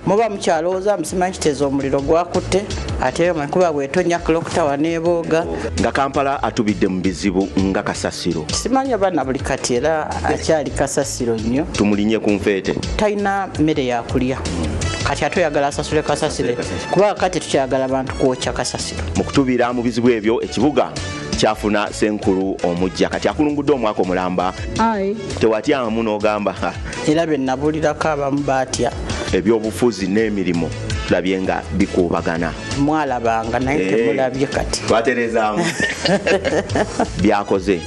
Muba mukyalowooza musimanyi kiteeza omuliro gwakutte ate mankuba bwetonya kulokta waneebooga nga Kampala atubidde mu bizibu nga kasasiro simanyi abaana buli kati era akyali kasasiro nnyo tumulinye ku nfeete talina mmere yakulya kati ate oyagala asasule kasasiro kuba kati tukyagala abantu kwokya kasasiro mu kutubira mu bizibu ebyo ekibuga kyafuna senkulu omujja kati akulungudde omwaka omulamba tewatyamu n'ogamba era bye nabulirako abamu baatya ebyobufuzi n'emirimu tulabye nga bikuubagana mwalabanga naye temulabye kati twaterezaamu byakoze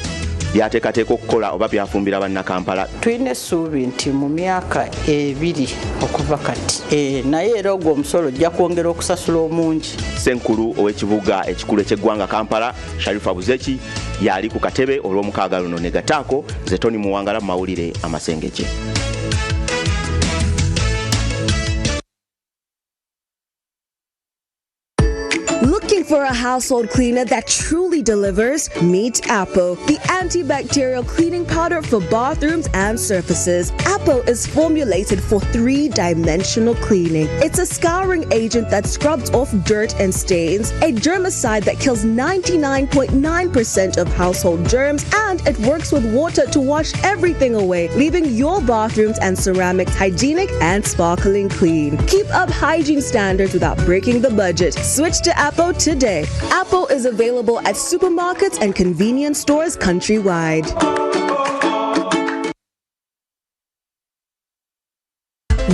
byateekateeka okukola oba byafumbira bannakampala tulina essuubi nti mu myaka 2 okuva kati naye era ogwo omusolo ojja kwongera okusasula omungi senkulu ow'ekibuga ekikulu eky'eggwanga Kampala Sharifa Buzeki yali ku katebe olw'omukaaga luno ne gataako Zetoni Muwangala mu mawulire amasengeke. Looking for a household cleaner that truly delivers? Meet Appo, the antibacterial cleaning powder for bathrooms and surfaces. Appo is formulated for 3-dimensional cleaning. It's a scouring agent that scrubs off dirt and stains, a germicide that kills 99.9% of household germs, and it works with water to wash everything away, leaving your bathrooms and ceramics hygienic and sparkling clean. Keep up hygiene standards without breaking the budget. Switch to Appo today. Appo is available at supermarkets and convenience stores countrywide.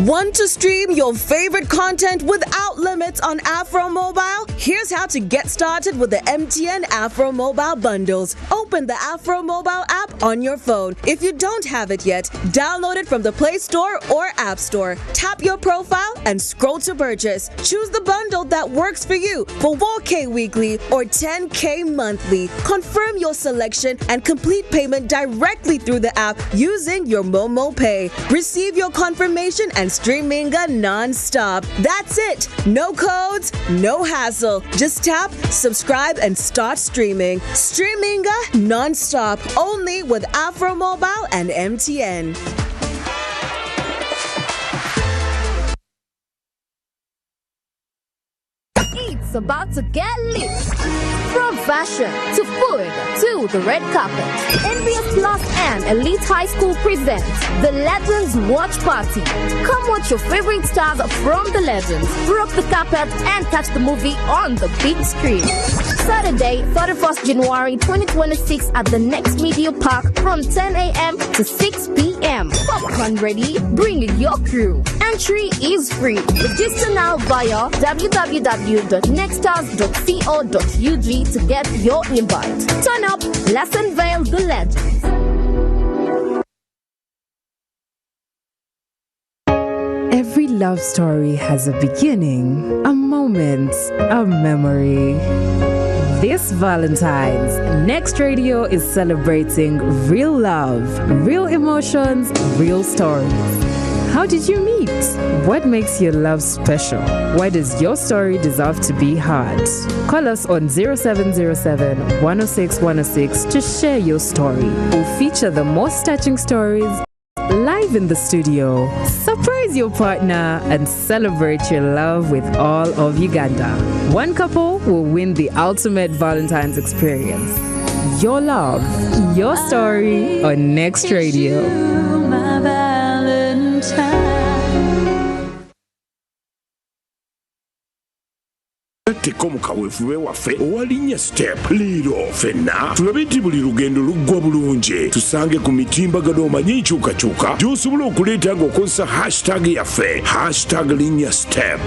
Want to stream your favorite content without limits on Afro Mobile? Here's how to get started with the MTN Afro Mobile bundles. Open the Afro Mobile app on your phone. If you don't have it yet, download it from the Play Store or App Store. Tap your profile and scroll to purchase. Choose the bundle that works for you for 4K weekly or 10K monthly. Confirm your selection and complete payment directly through the app using your Momo Pay. Receive your confirmation and streaminga non-stop. That's it. No codes, no hassle. Just tap, subscribe, and start streaming. Streaminga non-stop. Only with Afro Mobile and MTN. It's about to get lit. From fashion to food to the red carpet, NBS Plus and Elite High School presents the Legends Watch Party. Come watch your favorite stars from the Legends, rock the carpet, and catch the movie on the big screen. Saturday, 31st January 2026 at the Next Media Park from 10 a.m. to 6 p.m. Popcorn ready? Bring your crew. Entry is free. Register now via www.nextstars.co.ug to get your invite. Turn up, let's unveil the legends. Every love story has a beginning, a moment, a memory. This Valentine's, Next Radio is celebrating real love, real emotions, real stories. How did you meet? What makes your love special? Why does your story deserve to be heard? Call us on 0707 106 106 to share your story. We'll feature the most touching stories live in the studio. Surprise your partner and celebrate your love with all of Uganda. One couple will win the ultimate Valentine's experience. Your love, your story on Next Radio. teko mu kaweefube waffe owalinnya step leero ffenna tulabe nti buli lugendo luggwa bulungi tusange ku mitimbagano omanyi nkyukakyuka gy'osobola okuleeta ng'okozesa hashtag yaffe hashtag linnya step.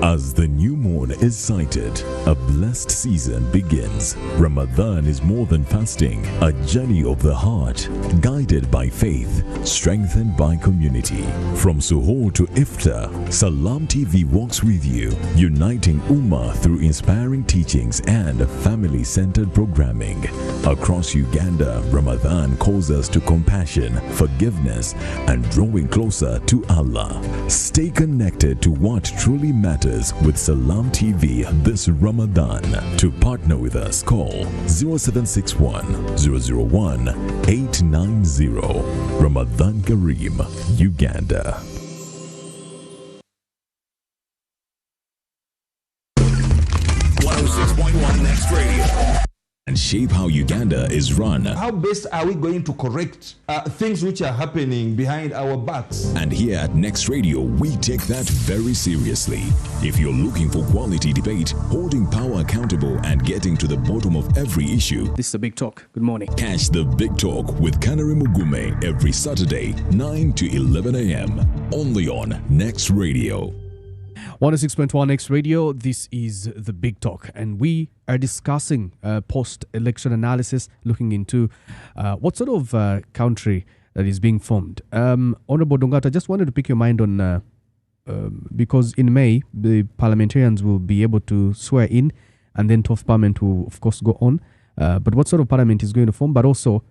As the new moon is sighted, a blessed season begins. Ramadan is more than fasting, a journey of the heart, guided by faith, strengthened by community. From Suhoor to Iftar, Salam TV walks with you, uniting Ummah through inspiring teachings and family-centered programming. Across Uganda, Ramadan calls us to compassion, forgiveness, and drawing closer to Allah. Stay connected to what truly matters with Salam TV this Ramadan. To partner with us, call 0761 001 890. Ramadan Kareem, Uganda. Next Radio. And shape how Uganda is run. How best are we going to correct things which are happening behind our backs? And here at Next Radio, we take that very seriously. If you're looking for quality debate, holding power accountable, and getting to the bottom of every issue, this is the Big Talk. Good morning. Catch the Big Talk with Kanari Mugume every Saturday, 9 to 11 a.m. only on Next Radio. 106.1 Next Radio, this is the Big Talk, and we are discussing post-election analysis, looking into what sort of country that is being formed. Honorable Dongata, I just wanted to pick your mind on, because in May, the parliamentarians will be able to swear in, and then 12th Parliament will, of course, go on. But what sort of parliament is going to form? But also,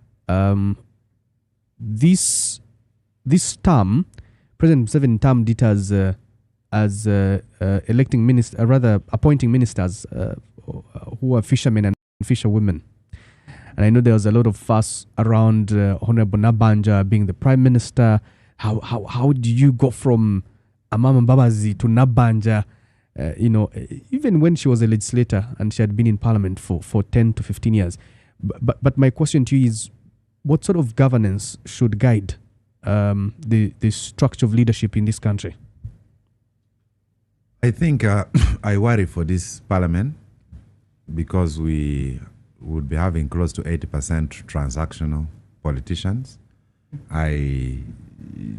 this term, President Museveni termed it as electing ministers, rather appointing ministers who are fishermen and fisherwomen. And I know there was a lot of fuss around Honorable Nabanja being the Prime Minister. How do you go from Amama Mbabazi to Nabanja? Even when she was a legislator and she had been in Parliament for 10 to 15 years. But my question to you is, what sort of governance should guide the structure of leadership in this country? I think I worry for this parliament because we would be having close to 80% transactional politicians. I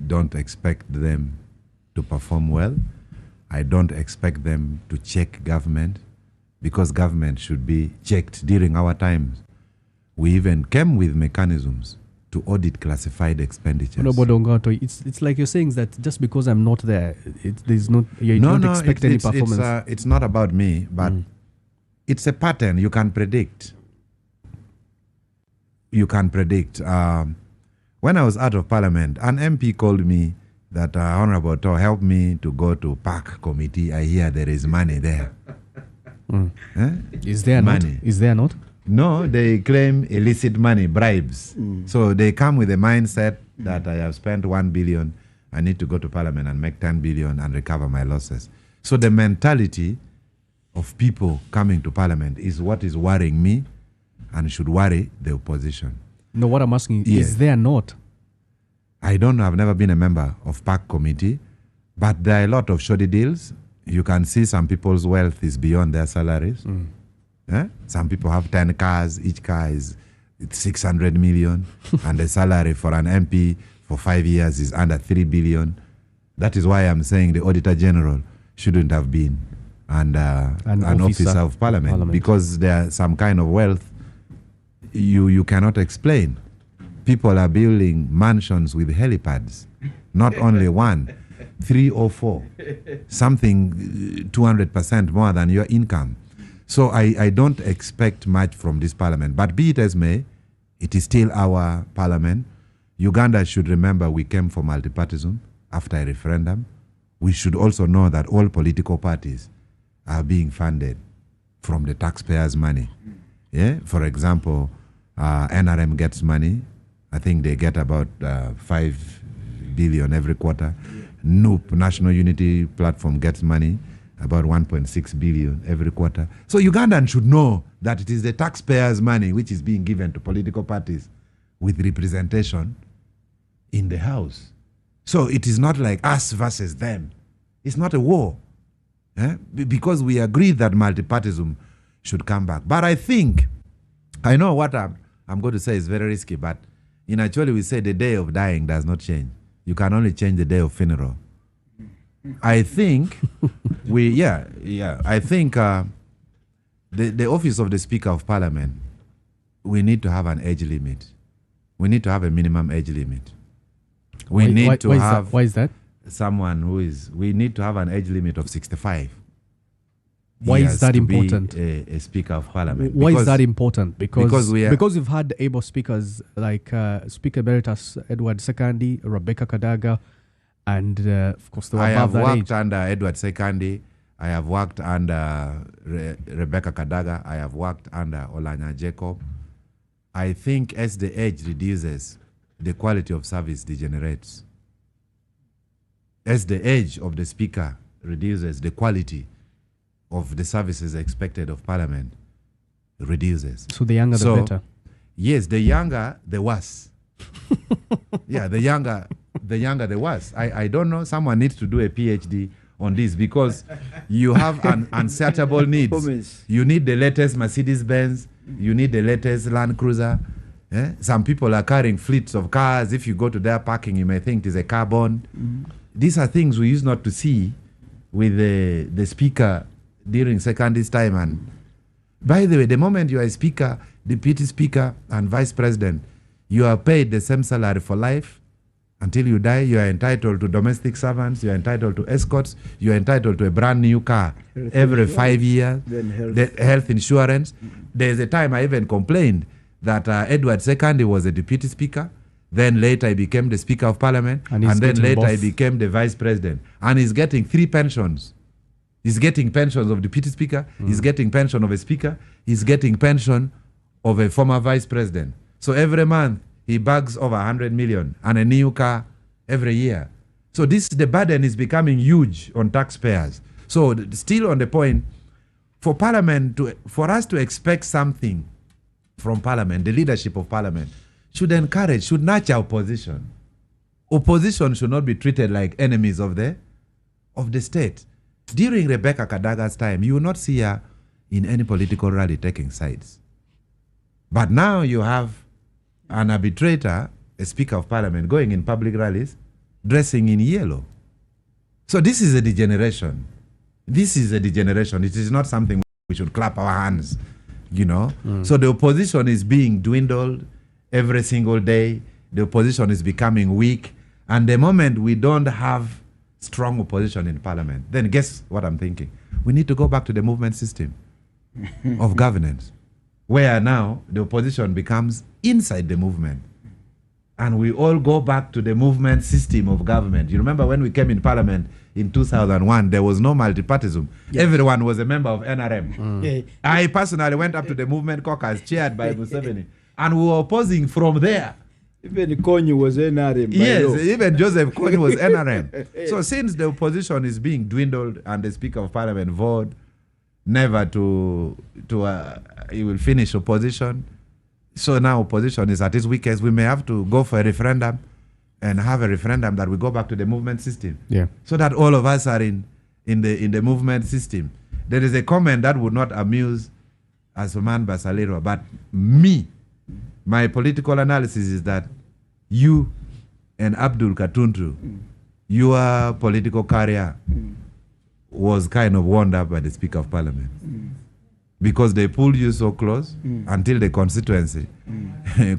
don't expect them to perform well. I don't expect them to check government because government should be checked during our times. We even came with mechanisms to audit classified expenditures. No, it's like you're saying that just because I'm not there, there's not. You don't expect any performance. It's not about me, but it's a pattern you can predict. You can predict. When I was out of Parliament, an MP called me that Honorable To help me to go to Park Committee. I hear there is money there. Is there money? Not? Is there not? No, they claim illicit money, bribes. So they come with a mindset that I have spent 1 billion, I need to go to Parliament and make 10 billion and recover my losses. So the mentality of people coming to Parliament is what is worrying me and should worry the opposition. No, what I'm asking is there not? I don't know, I've never been a member of PAC committee, but there are a lot of shoddy deals. You can see some people's wealth is beyond their salaries. Some people have 10 cars, each car is 600 million, and the salary for an MP for 5 years is under 3 billion. That is why I'm saying the Auditor General shouldn't have been and an officer of parliament, because there are some kind of wealth you cannot explain. People are building mansions with helipads, not only one, 3 or 4, something 200% more than your income. So I don't expect much from this parliament. But be it as may, it is still our parliament. Uganda should remember we came for multipartyism after a referendum. We should also know that all political parties are being funded from the taxpayers' money. Yeah, for example, NRM gets money. I think they get about 5 billion every quarter. NUP, National Unity Platform, gets money, about 1.6 billion every quarter. So Ugandans should know that it is the taxpayers' money which is being given to political parties with representation in the House. So it is not like us versus them. It's not a war. Because we agree that multipartyism should come back. But I think, I know what I'm going to say is very risky, but in actually we say the day of dying does not change. You can only change the day of funeral. I think I think the office of the Speaker of Parliament, we need to have an age limit. We need to have a minimum age limit. We need to have. Why is that? Someone who is. We need to have an age limit of 65. Why is that important? A Speaker of Parliament. Why is that important? Because we've had able speakers like Speaker Emeritus Edward Sekandi, Rebecca Kadaga, and of course the I have worked under Edward Sekandi. I have worked under Rebecca Kadaga. I have worked under Olanya Jacob. I think as the age reduces, the quality of service degenerates. As the age of the speaker reduces, the quality of the services expected of Parliament reduces. So the younger the better. Yes, the younger the worse. Yeah, the younger the worse. I don't know. Someone needs to do a PhD on this, because you have an unsearchable needs. You need the latest Mercedes-Benz. You need the latest Land Cruiser. Some people are carrying fleets of cars. If you go to their parking, you may think it is a car bond. These are things we used not to see with the speaker during Secondi's time. And by the way, the moment you are a speaker, deputy speaker, and vice president, you are paid the same salary for life. Until you die, you are entitled to domestic servants, you are entitled to escorts, you are entitled to a brand new car every 5 years, the health insurance. There's a time I even complained that Edward Sekandi was a deputy speaker, then later he became the Speaker of Parliament, and then later he became the vice president. And he's getting 3 pensions. He's getting pensions of deputy speaker, he's getting pension of a speaker, he's getting pension of a former vice president. So every month, he bags over 100 million and a new car every year. So the burden is becoming huge on taxpayers. So still on the point, for Parliament, for us to expect something from Parliament, the leadership of Parliament should encourage, should nurture opposition. Opposition should not be treated like enemies of the state. During Rebecca Kadaga's time, you will not see her in any political rally taking sides. But now you have an arbitrator, a Speaker of Parliament, going in public rallies, dressing in yellow. So this is a degeneration. This is a degeneration. It is not something we should clap our hands, So the opposition is being dwindled every single day. The opposition is becoming weak. And the moment we don't have strong opposition in Parliament, then guess what I'm thinking? We need to go back to the movement system of governance, where now the opposition becomes inside the movement. And we all go back to the movement system of government. You remember when we came in Parliament in 2001, there was no multipartyism. Yes. Everyone was a member of NRM. I personally went up to the movement caucus chaired by Museveni, and we were opposing from there. Even Konyi was NRM. Yes, even Joseph Konyi was NRM. So since the opposition is being dwindled and the Speaker of Parliament vowed never he will finish opposition. So now opposition is at its weakest. We may have to go for a referendum and have a referendum that we go back to the movement system. Yeah. So that all of us are in the movement system. There is a comment that would not amuse Asuman Basaliro, but my political analysis is that you and Abdul Katuntu, your political career was kind of wound up by the Speaker of Parliament. Because they pulled you so close until the constituency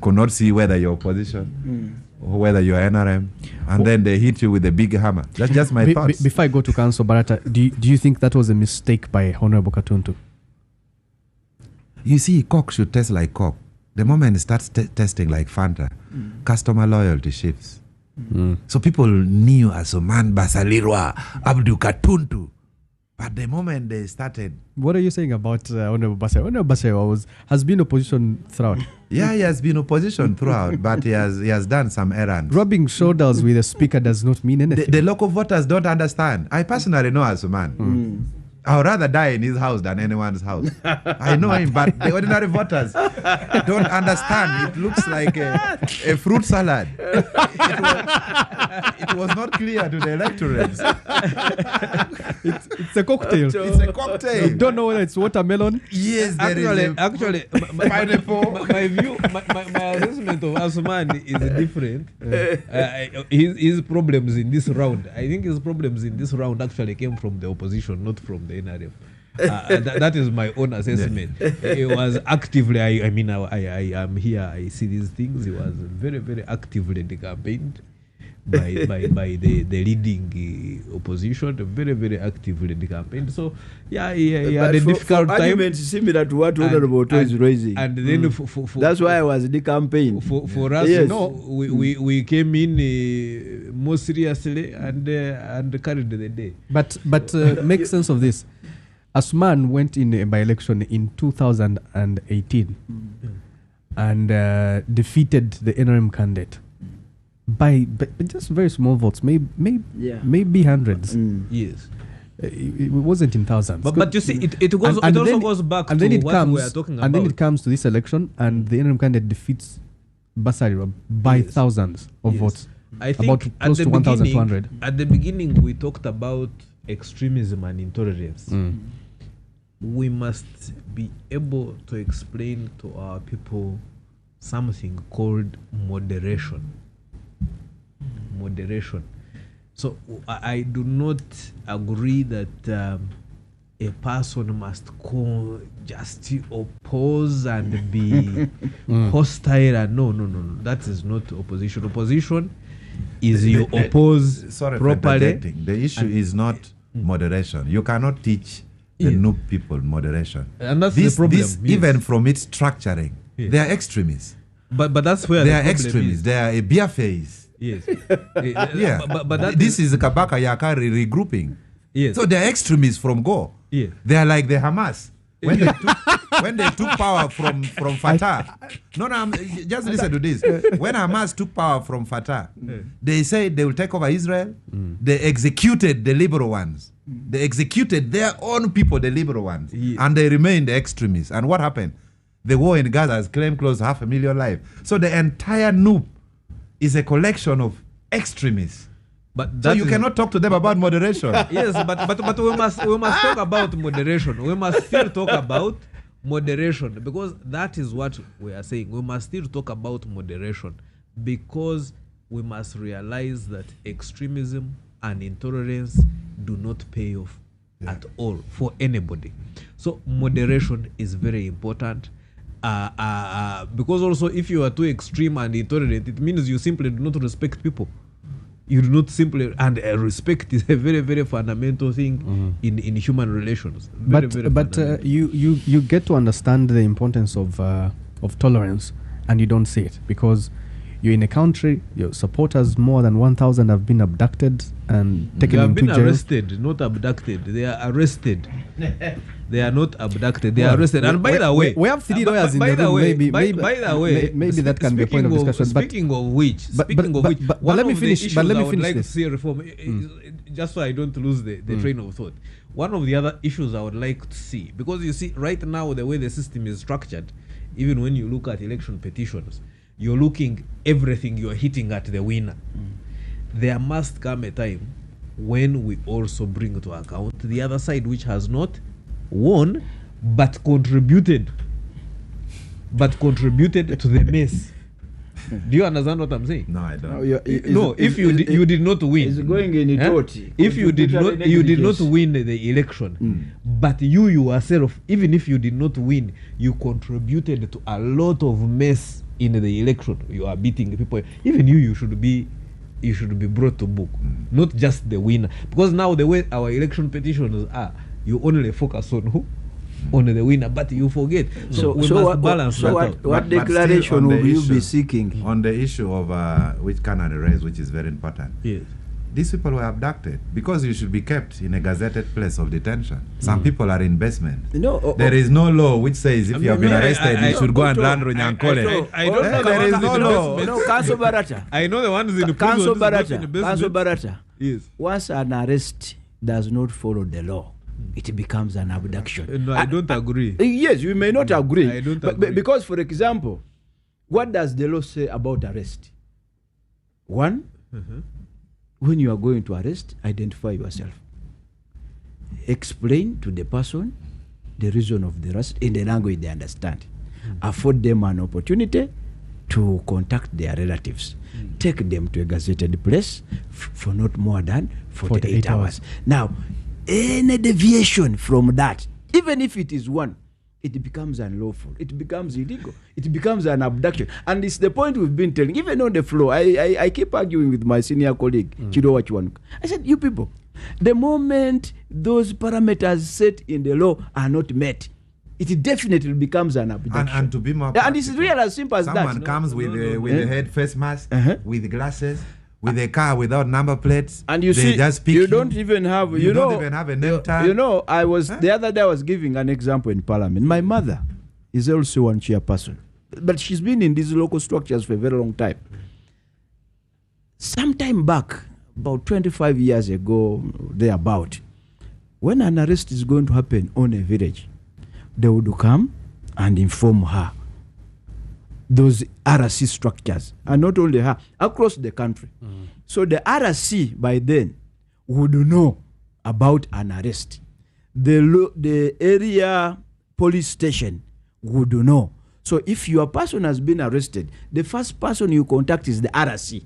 could not see whether you're opposition or whether you're NRM, and then they hit you with a big hammer. That's just my thoughts. Before I go to Council Barata, do you think that was a mistake by Honorable Katuntu? You see, Coke should taste like Coke. The moment it starts tasting like Fanta, customer loyalty shifts. So people knew Asuman Basalirwa, Abdul Katuntu. But the moment they started... What are you saying about Honorable Basai? Honorable Basai has been opposition throughout. Yeah, he has been opposition throughout, but he has done some errands. Rubbing shoulders with the speaker does not mean anything. The local voters don't understand. I personally know Asuman. I would rather die in his house than anyone's house. I know him, but the ordinary voters don't understand. It looks like a fruit salad. It was not clear to the electorates. It's a cocktail. It's a cocktail. You don't know whether it's watermelon. Yes, Actually, pineapple. My view, my assessment of Asuman is different. His problems in this round, I think his problems in this round actually came from the opposition, not from the NRM. That is my own assessment. It was actively, I am here, I see these things. It was very, very actively campaigned by the leading opposition, very, very actively campaigned. So, he had a difficult time. Arguments similar to what Honorable Otto is raising. And then that's why I was the campaign. For us, we came in more seriously and carried the day. But make sense of this. Asuman went in a by-election in 2018 and defeated the NRM candidate by just very small votes, maybe hundreds. Yes. It wasn't in thousands. But you see, it also goes back to what we are talking about. And then it comes to this election, and the NRM candidate defeats Basari by thousands of votes. I think about close to 1,200. At the beginning, we talked about extremism and intolerance. We must be able to explain to our people something called moderation. Moderation. So I do not agree that a person must just oppose and be hostile. And no. That is not opposition. Opposition is you oppose properly. The issue is not moderation. You cannot teach the noob people moderation. And that's the problem. Even from its structuring, they are extremists. But that's where they are extremists. They are a beer face. Yes. But this is Kabaka Yakari regrouping. Yes. So they are extremists from Go. Yeah. They are like the Hamas. When they took power from Fatah. Just listen to this. When Hamas took power from Fatah, they said they will take over Israel. They executed the liberal ones. They executed their own people, the liberal ones. And they remained extremists. And what happened? The war in Gaza has claimed close to 500,000 lives. So the entire NUP is a collection of extremists. So you cannot talk to them about moderation. Yes, but we must talk about moderation. We must still talk about moderation, because that is what we are saying. We must still talk about moderation, because we must realize that extremism and intolerance do not pay off at all for anybody. So moderation is very important. Because also, if you are too extreme and intolerant, it means you simply do not respect people. You do not simply, and respect is a very, very fundamental thing in human relations. But you get to understand the importance of tolerance, and you don't see it, because you're in a country, your supporters, more than 1,000 have been abducted and taken into jail. They have been arrested, not abducted. They are arrested. They are not abducted. They are arrested. And by the way, we have 3 lawyers in the room. Maybe that can be a point of discussion. Speaking of which, but let me finish. But let me finish this. To see reform, just so I don't lose the train of thought. One of the other issues I would like to see, because you see, right now the way the system is structured, even when you look at election petitions, you're looking everything, you're hitting at the winner. There must come a time when we also bring to account the other side, which has not won but contributed to the mess. Do you understand what I'm saying? No, I don't. If you did not win, it's going in it. If you did not win the election, but you yourself, even if you did not win, you contributed to a lot of mess in the election. You are beating people. Even you should be brought to book, not just the winner. Because now the way our election petitions are, you only focus on who? On the winner, but you forget. So we must balance that out. What declaration will you be seeking? On the issue of which Canada raised, which is very important. Yes. These people were abducted because you should be kept in a gazetted place of detention. Some people are in basement. There is no law which says if you have been arrested, you should go and run Runyankole. I don't know. There is no law. No, Council Barata. I know the ones in the Council prison. Barata. Yes. Once an arrest does not follow the law, it becomes an abduction. No, I don't agree. Yes, you may not agree. I don't agree. Because, for example, what does the law say about arrest? One, when you are going to arrest, identify yourself. Explain to the person the reason of the arrest in the language they understand. Afford them an opportunity to contact their relatives. Take them to a gazetted place for not more than 48 hours. Now, any deviation from that, even if it is one, it becomes unlawful. It becomes illegal. It becomes an abduction. And it's the point we've been telling. Even on the floor, I keep arguing with my senior colleague, Chido Wachiwanuka. I said, you people, the moment those parameters set in the law are not met, it definitely becomes an abduction. And to be more and it's real as simple as that. Someone comes with a head face mask, with glasses, with a car without number plates, and you they see, just pick you don't even have, you don't even have a name tag. You know, the other day I was giving an example in Parliament. My mother is also one chairperson, but she's been in these local structures for a very long time. Sometime back, about 25 years ago, thereabout, when an arrest is going to happen on a village, they would come and inform her. Those RC structures, and not only her, across the country. So the RC by then would know about an arrest. The area police station would know. So if your person has been arrested, the first person you contact is the RC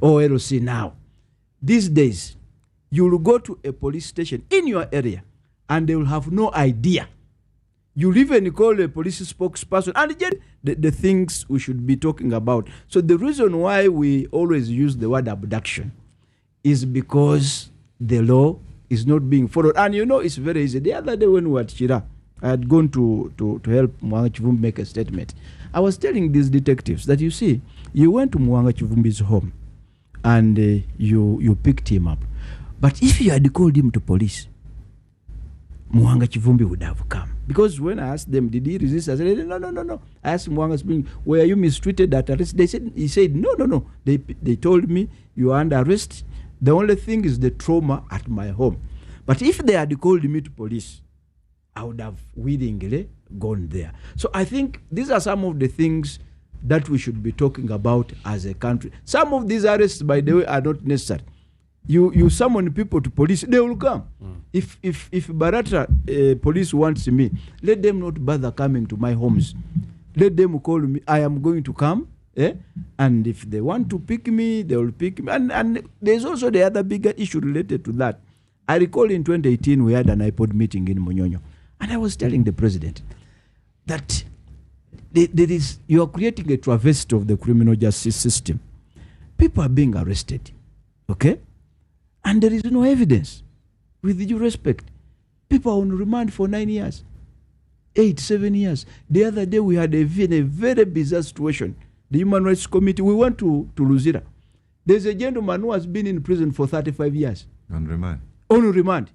or LC now. These days, you will go to a police station in your area and they will have no idea. You'll even call a police spokesperson, and again, the things we should be talking about. So the reason why we always use the word abduction is because the law is not being followed. And you know, it's very easy. The other day when we were at Chira, I had gone to help Mwanga Chivumbi make a statement. I was telling these detectives that, you see, you went to Mwanga Chivumbi's home and you picked him up. But if you had called him to police, Mwanga Chivumbi would have come. Because when I asked them, did he resist? I said, no. I asked Mwanga, were you mistreated at arrest? He said, no. They told me, you are under arrest. The only thing is the trauma at my home. But if they had called me to police, I would have willingly gone there. So I think these are some of the things that we should be talking about as a country. Some of these arrests, by the way, are not necessary. You summon people to police, they will come. If Barata police wants me, let them not bother coming to my homes. Let them call me. I am going to come. And if they want to pick me, they will pick me. And there's also the other bigger issue related to that. I recall in 2018 we had an iPod meeting in Munyonyo, and I was telling the president that you are creating a travesty of the criminal justice system. People are being arrested, okay? And there is no evidence. With due respect, people are on remand for 9 years, 7 years. The other day we had a very bizarre situation. The Human Rights Committee, we went to Luzira. There's a gentleman who has been in prison for 35 years. On remand. On remand.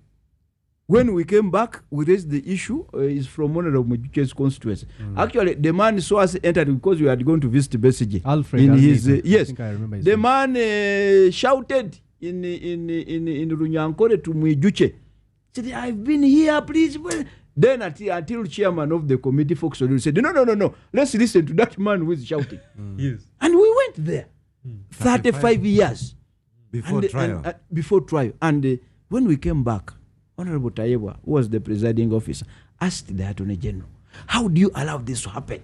When we came back, we raised the issue. Is from one of Mujuche's constituency. Actually, the man saw us enter because we had gone to visit Besige. Alfred. In his yes, I think I remember his the name. man shouted in Runyankore to Mujuche. Said, "I've been here, please." Then until chairman of the committee, folks, said, "No. Let's listen to that man who is shouting." Yes. And we went there. 35 years before trial. Before trial. And when we came back, Honorable Tayewa, who was the presiding officer, asked the Attorney General, how do you allow this to happen?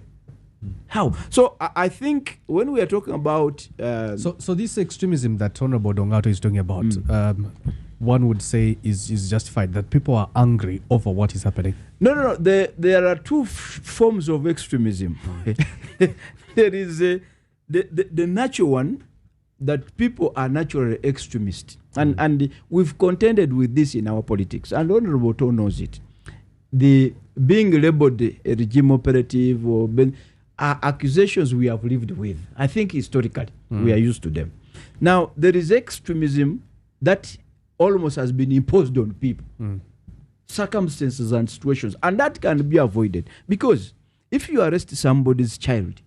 How? So I think when we are talking about so this extremism that Honorable Dongato is talking about, one would say is justified, that people are angry over what is happening. No. There are two forms of extremism. There is the natural one, that people are naturally extremist, and we've contended with this in our politics, and Honorable To knows it. The being labeled a regime operative or are accusations we have lived with. I think historically we are used to them. Now there is extremism that almost has been imposed on people, circumstances and situations, and that can be avoided, because if you arrest somebody's child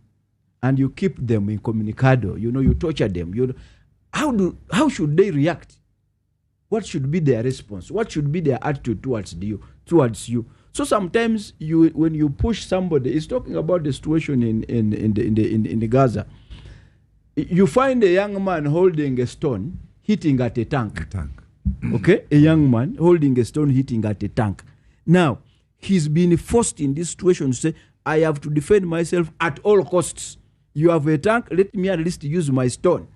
and you keep them incommunicado, you torture them, how should they react? What should be their response? What should be their attitude towards you? So sometimes when you push somebody, it's talking about the situation in the Gaza. You find a young man holding a stone hitting at a tank. Okay, a young man holding a stone hitting at a tank. Now he's been forced in this situation to say, I have to defend myself at all costs. You have a tank, let me at least use my stone.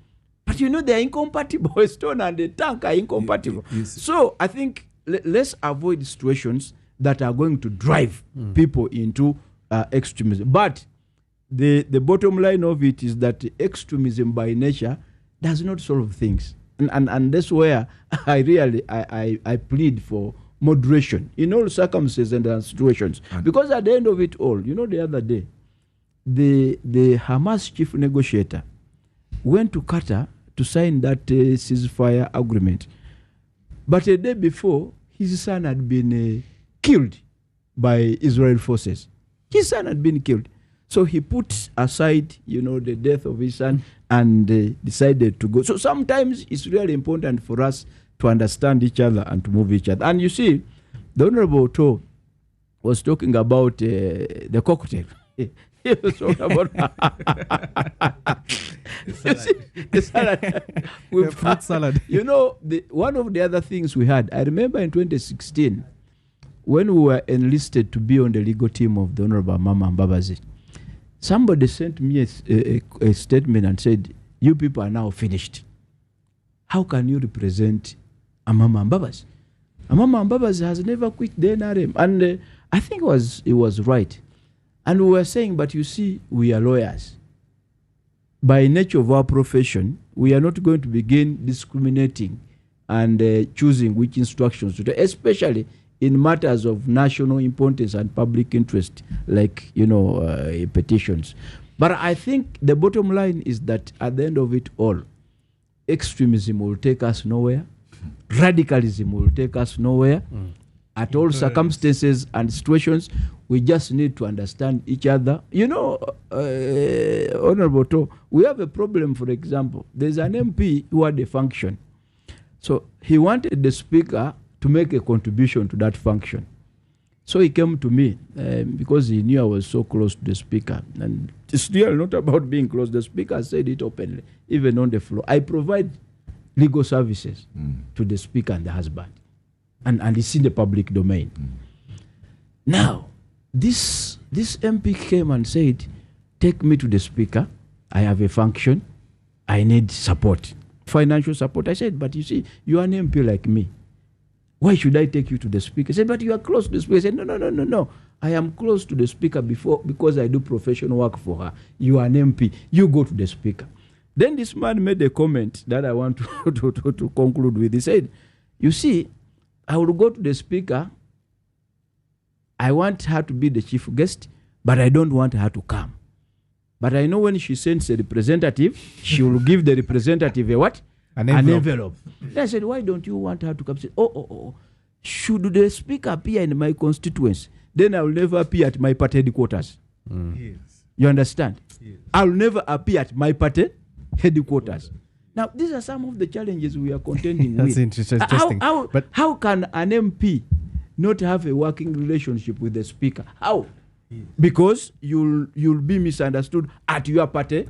But they are incompatible. A stone and a tank are incompatible. So I think let's avoid situations that are going to drive people into extremism. But the bottom line of it is that extremism by nature does not solve things. And that's where I really plead for moderation in all circumstances and situations. Because at the end of it all, the other day, the Hamas chief negotiator went to Qatar to sign that ceasefire agreement. But a day before, his son had been killed by Israel forces. His son had been killed. So he put aside, the death of his son and decided to go. So sometimes it's really important for us to understand each other and to move each other. And you see, the Honorable To was talking about the cocktail. He was talking about the salad. The fruit salad. One of the other things we had, I remember in 2016, when we were enlisted to be on the legal team of the Honorable Mama Mbabazi, somebody sent me a statement and said, you people are now finished. How can you represent Amama Mbabazi? Amama Mbabazi has never quit the NRM. And I think it was right. And we were saying, but you see, we are lawyers. By nature of our profession, we are not going to begin discriminating and choosing which instructions to take, especially in matters of national importance and public interest, like, petitions. But I think the bottom line is that at the end of it all, extremism will take us nowhere. Radicalism will take us nowhere. At all circumstances and situations, we just need to understand each other. Honorable To, we have a problem, for example. There's an MP who had a function. So he wanted the speaker to make a contribution to that function. So he came to me because he knew I was so close to the speaker. And it's really not about being close. The speaker said it openly, even on the floor. I provide legal services to the speaker and the husband. And it's in the public domain. Now, this MP came and said, take me to the speaker. I have a function. I need support, financial support. I said, but you see, you are an MP like me. Why should I take you to the speaker? He said, but you are close to the speaker. I said, no. I am close to the speaker because I do professional work for her. You are an MP. You go to the speaker. Then this man made a comment that I want to conclude with. He said, you see, I will go to the speaker. I want her to be the chief guest, but I don't want her to come. But I know when she sends a representative, she will give the representative a what? An envelope. I said, why don't you want her to come? She said, should the speaker appear in my constituency, then I will never appear at my party headquarters. Yes. You understand? Yes. I will never appear at my party headquarters. Now, these are some of the challenges we are contending with. That's interesting. How can an MP not have a working relationship with the speaker? How? Yes. Because you'll be misunderstood at your party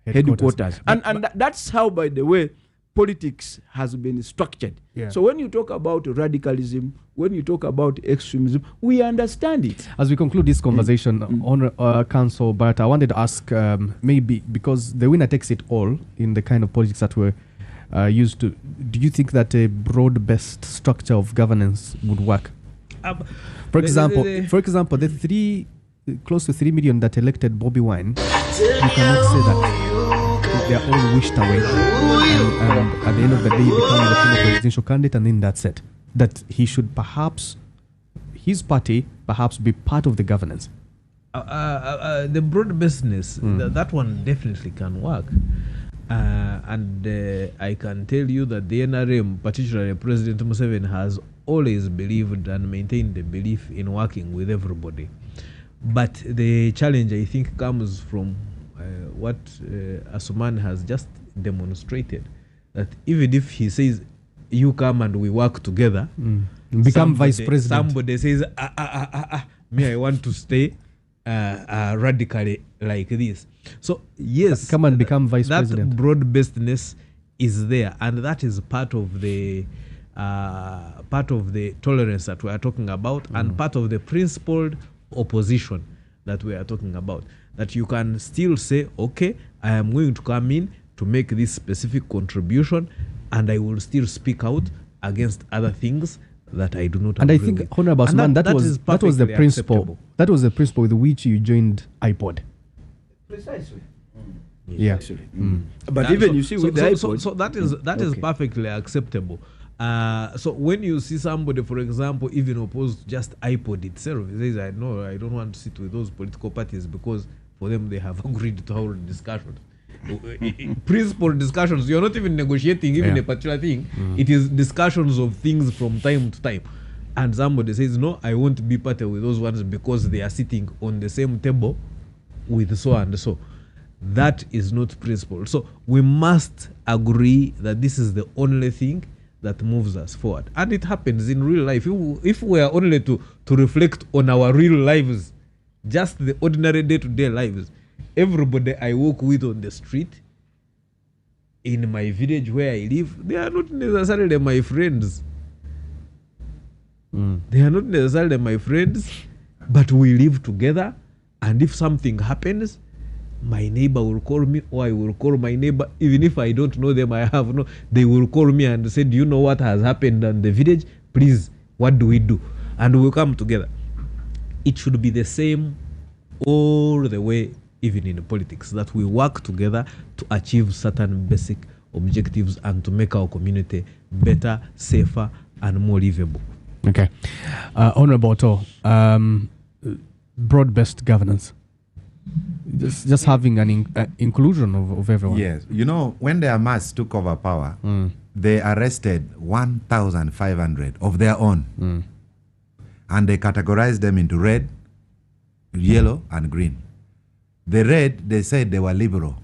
headquarters. And that's how, by the way, politics has been structured. Yeah. So when you talk about radicalism, when you talk about extremism, we understand it. As we conclude this conversation on Council, but I wanted to ask maybe because the winner takes it all in the kind of politics that we're used to, do you think that a broad-based structure of governance would work? For example, the close to 3 million that elected Bobby Wine, you cannot say that they are all wished away, and at the end of the day, becoming the former presidential candidate, and then that's it. That he should perhaps, his party, perhaps be part of the governance. The broad business, that one definitely can work. And I can tell you that the NRM, particularly President Museveni, has always believed and maintained the belief in working with everybody. But the challenge, I think, comes from what Asuman has just demonstrated, that even if he says, you come and we work together, become vice president. Somebody says, me, I want to stay radically like this. So yes, come and become vice president. That broad-basedness is there, and that is part of the tolerance that we are talking about, and part of the principled opposition that we are talking about. That you can still say, okay, I am going to come in to make this specific contribution, and I will still speak out against other things that I do not and agree I think, with. Honorable Asman, that was the principle. Acceptable. That was the principle with which you joined iPod. Precisely. Yeah. Actually. But even you see with the iPod, so that is perfectly acceptable. So when you see somebody, for example, even opposed to just iPod itself, he says, I don't want to sit with those political parties because for them they have agreed to hold discussions. Principal discussions. You're not even negotiating even a particular thing. It is discussions of things from time to time. And somebody says, no, I won't be part with those ones because they are sitting on the same table with so and so. That is not principle. So we must agree that this is the only thing that moves us forward. And it happens in real life. If we are only to reflect on our real lives, just the ordinary day-to-day lives, everybody I walk with on the street, in my village where I live, they are not necessarily my friends. They are not necessarily my friends, but we live together. And if something happens, my neighbor will call me, or I will call my neighbor. Even if I don't know them, they will call me and say, do you know what has happened in the village? Please, what do we do? And we'll come together. It should be the same all the way, even in politics, that we work together to achieve certain basic objectives and to make our community better, safer, and more livable. Okay. Honorable Otto, broad-based governance. Just having an inclusion of everyone. Yes. You know, when the Hamas took over power, they arrested 1,500 of their own. And they categorized them into red, yellow, and green. The red, they said they were liberal.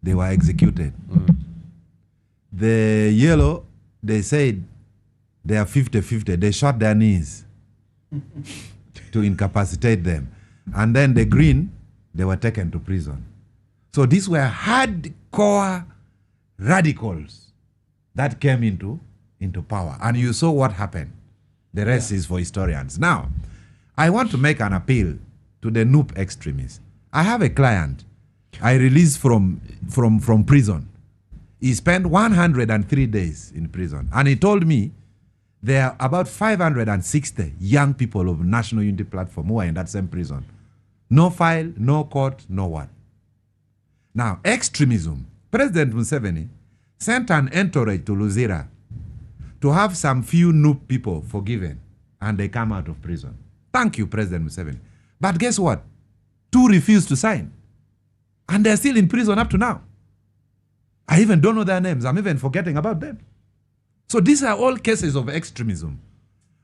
They were executed. The yellow, they said they are 50-50. They shot their knees to incapacitate them. And then the green, they were taken to prison. So these were hardcore radicals that came into power. And you saw what happened. The rest is for historians. Now, I want to make an appeal to the NUP extremists. I have a client I released from prison. He spent 103 days in prison. And he told me there are about 560 young people of National Unity Platform who are in that same prison. No file, no court, no one. Now, extremism. President Museveni sent an entourage to Luzira to have some few NUP people forgiven, and they come out of prison. Thank you, President Museveni. But guess what? 2 refused to sign. And they're still in prison up to now. I even don't know their names. I'm even forgetting about them. So these are all cases of extremism.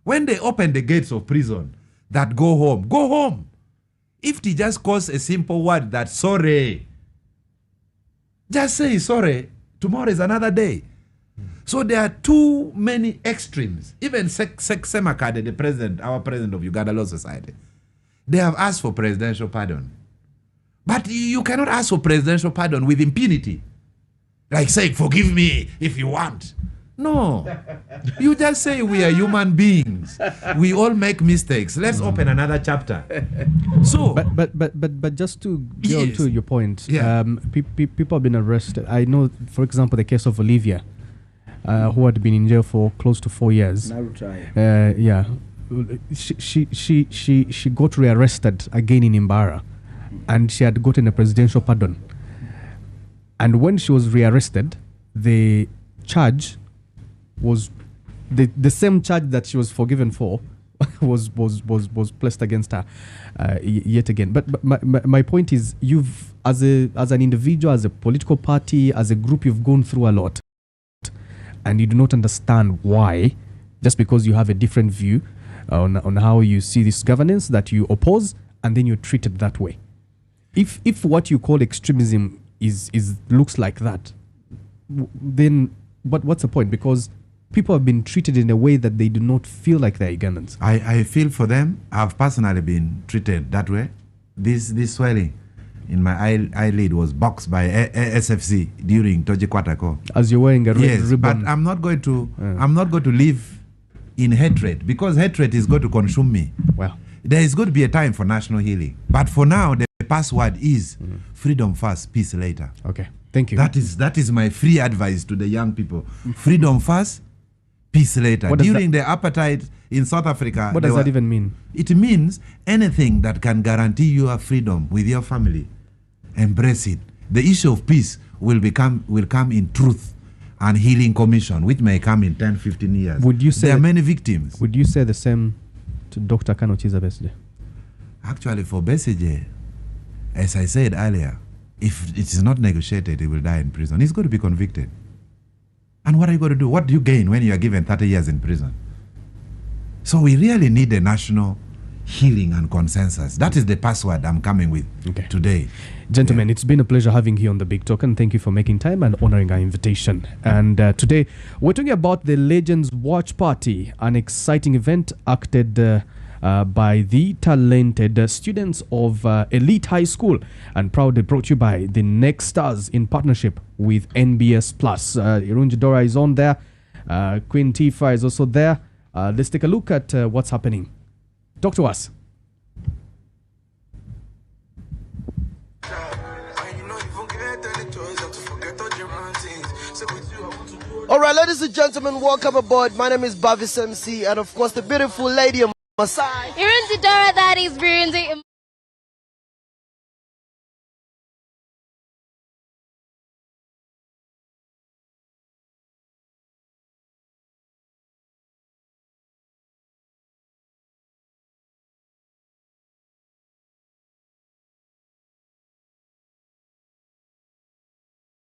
When they open the gates of prison, that go home, go home. If they just cause a simple word that sorry, just say sorry, tomorrow is another day. So there are too many extremes. Even Semakade, the president, our president of Uganda Law Society, they have asked for presidential pardon. But you cannot ask for presidential pardon with impunity. Like saying, forgive me if you want. No. You just say we are human beings. We all make mistakes. Let's open another chapter. So, but just to go Yes. to your point, Yeah. people have been arrested. I know, for example, the case of Olivia, who had been in jail for close to 4 years. Yeah, she got rearrested again in Imbara, and she had gotten a presidential pardon. And when she was rearrested, the charge was the same charge that she was forgiven for was placed against her yet again. But my point is, you've as an individual, as a political party, as a group, you've gone through a lot, and you do not understand why, just because you have a different view on how you see this governance, that you oppose, and then you're treated that way. If what you call extremism is looks like that, then what's the point? Because people have been treated in a way that they do not feel like they're Ugandans. I feel for them. I've personally been treated that way. This swelling in my eyelid was boxed by SFC during Toji Kwatako. As you're wearing a red ribbon. But I'm not going to live in hatred, because hatred is going to consume me. Well, there is going to be a time for national healing. But for now, the password is freedom first, peace later. Okay. Thank you. That is my free advice to the young people. Freedom first, peace later. During the apartheid in South Africa. What does that even mean? It means anything that can guarantee your freedom with your family. Embrace it. The issue of peace will come in truth and healing commission, which may come in 10, 15 years. Would you say there are many victims? Would you say the same to Dr. Kano Chiza Besigye? Actually, for Besigye, as I said earlier, if it is not negotiated, he will die in prison. He's going to be convicted. And what are you going to do? What do you gain when you are given 30 years in prison? So we really need a national healing and consensus. That is the password I'm coming with today. Gentlemen, it's been a pleasure having you on the Big Talk, and thank you for making time and honoring our invitation. And today, we're talking about the Legends Watch Party, an exciting event acted by the talented students of Elite High School, and proudly brought to you by the Next Stars in partnership with NBS Plus. Irunji Dora is on there. Queen Tifa is also there. Let's take a look at what's happening. Talk to us. All right, ladies and gentlemen, welcome aboard. My name is Bavis MC, and of course, the beautiful lady on my side. Irunzi Dora, that is Birunzi.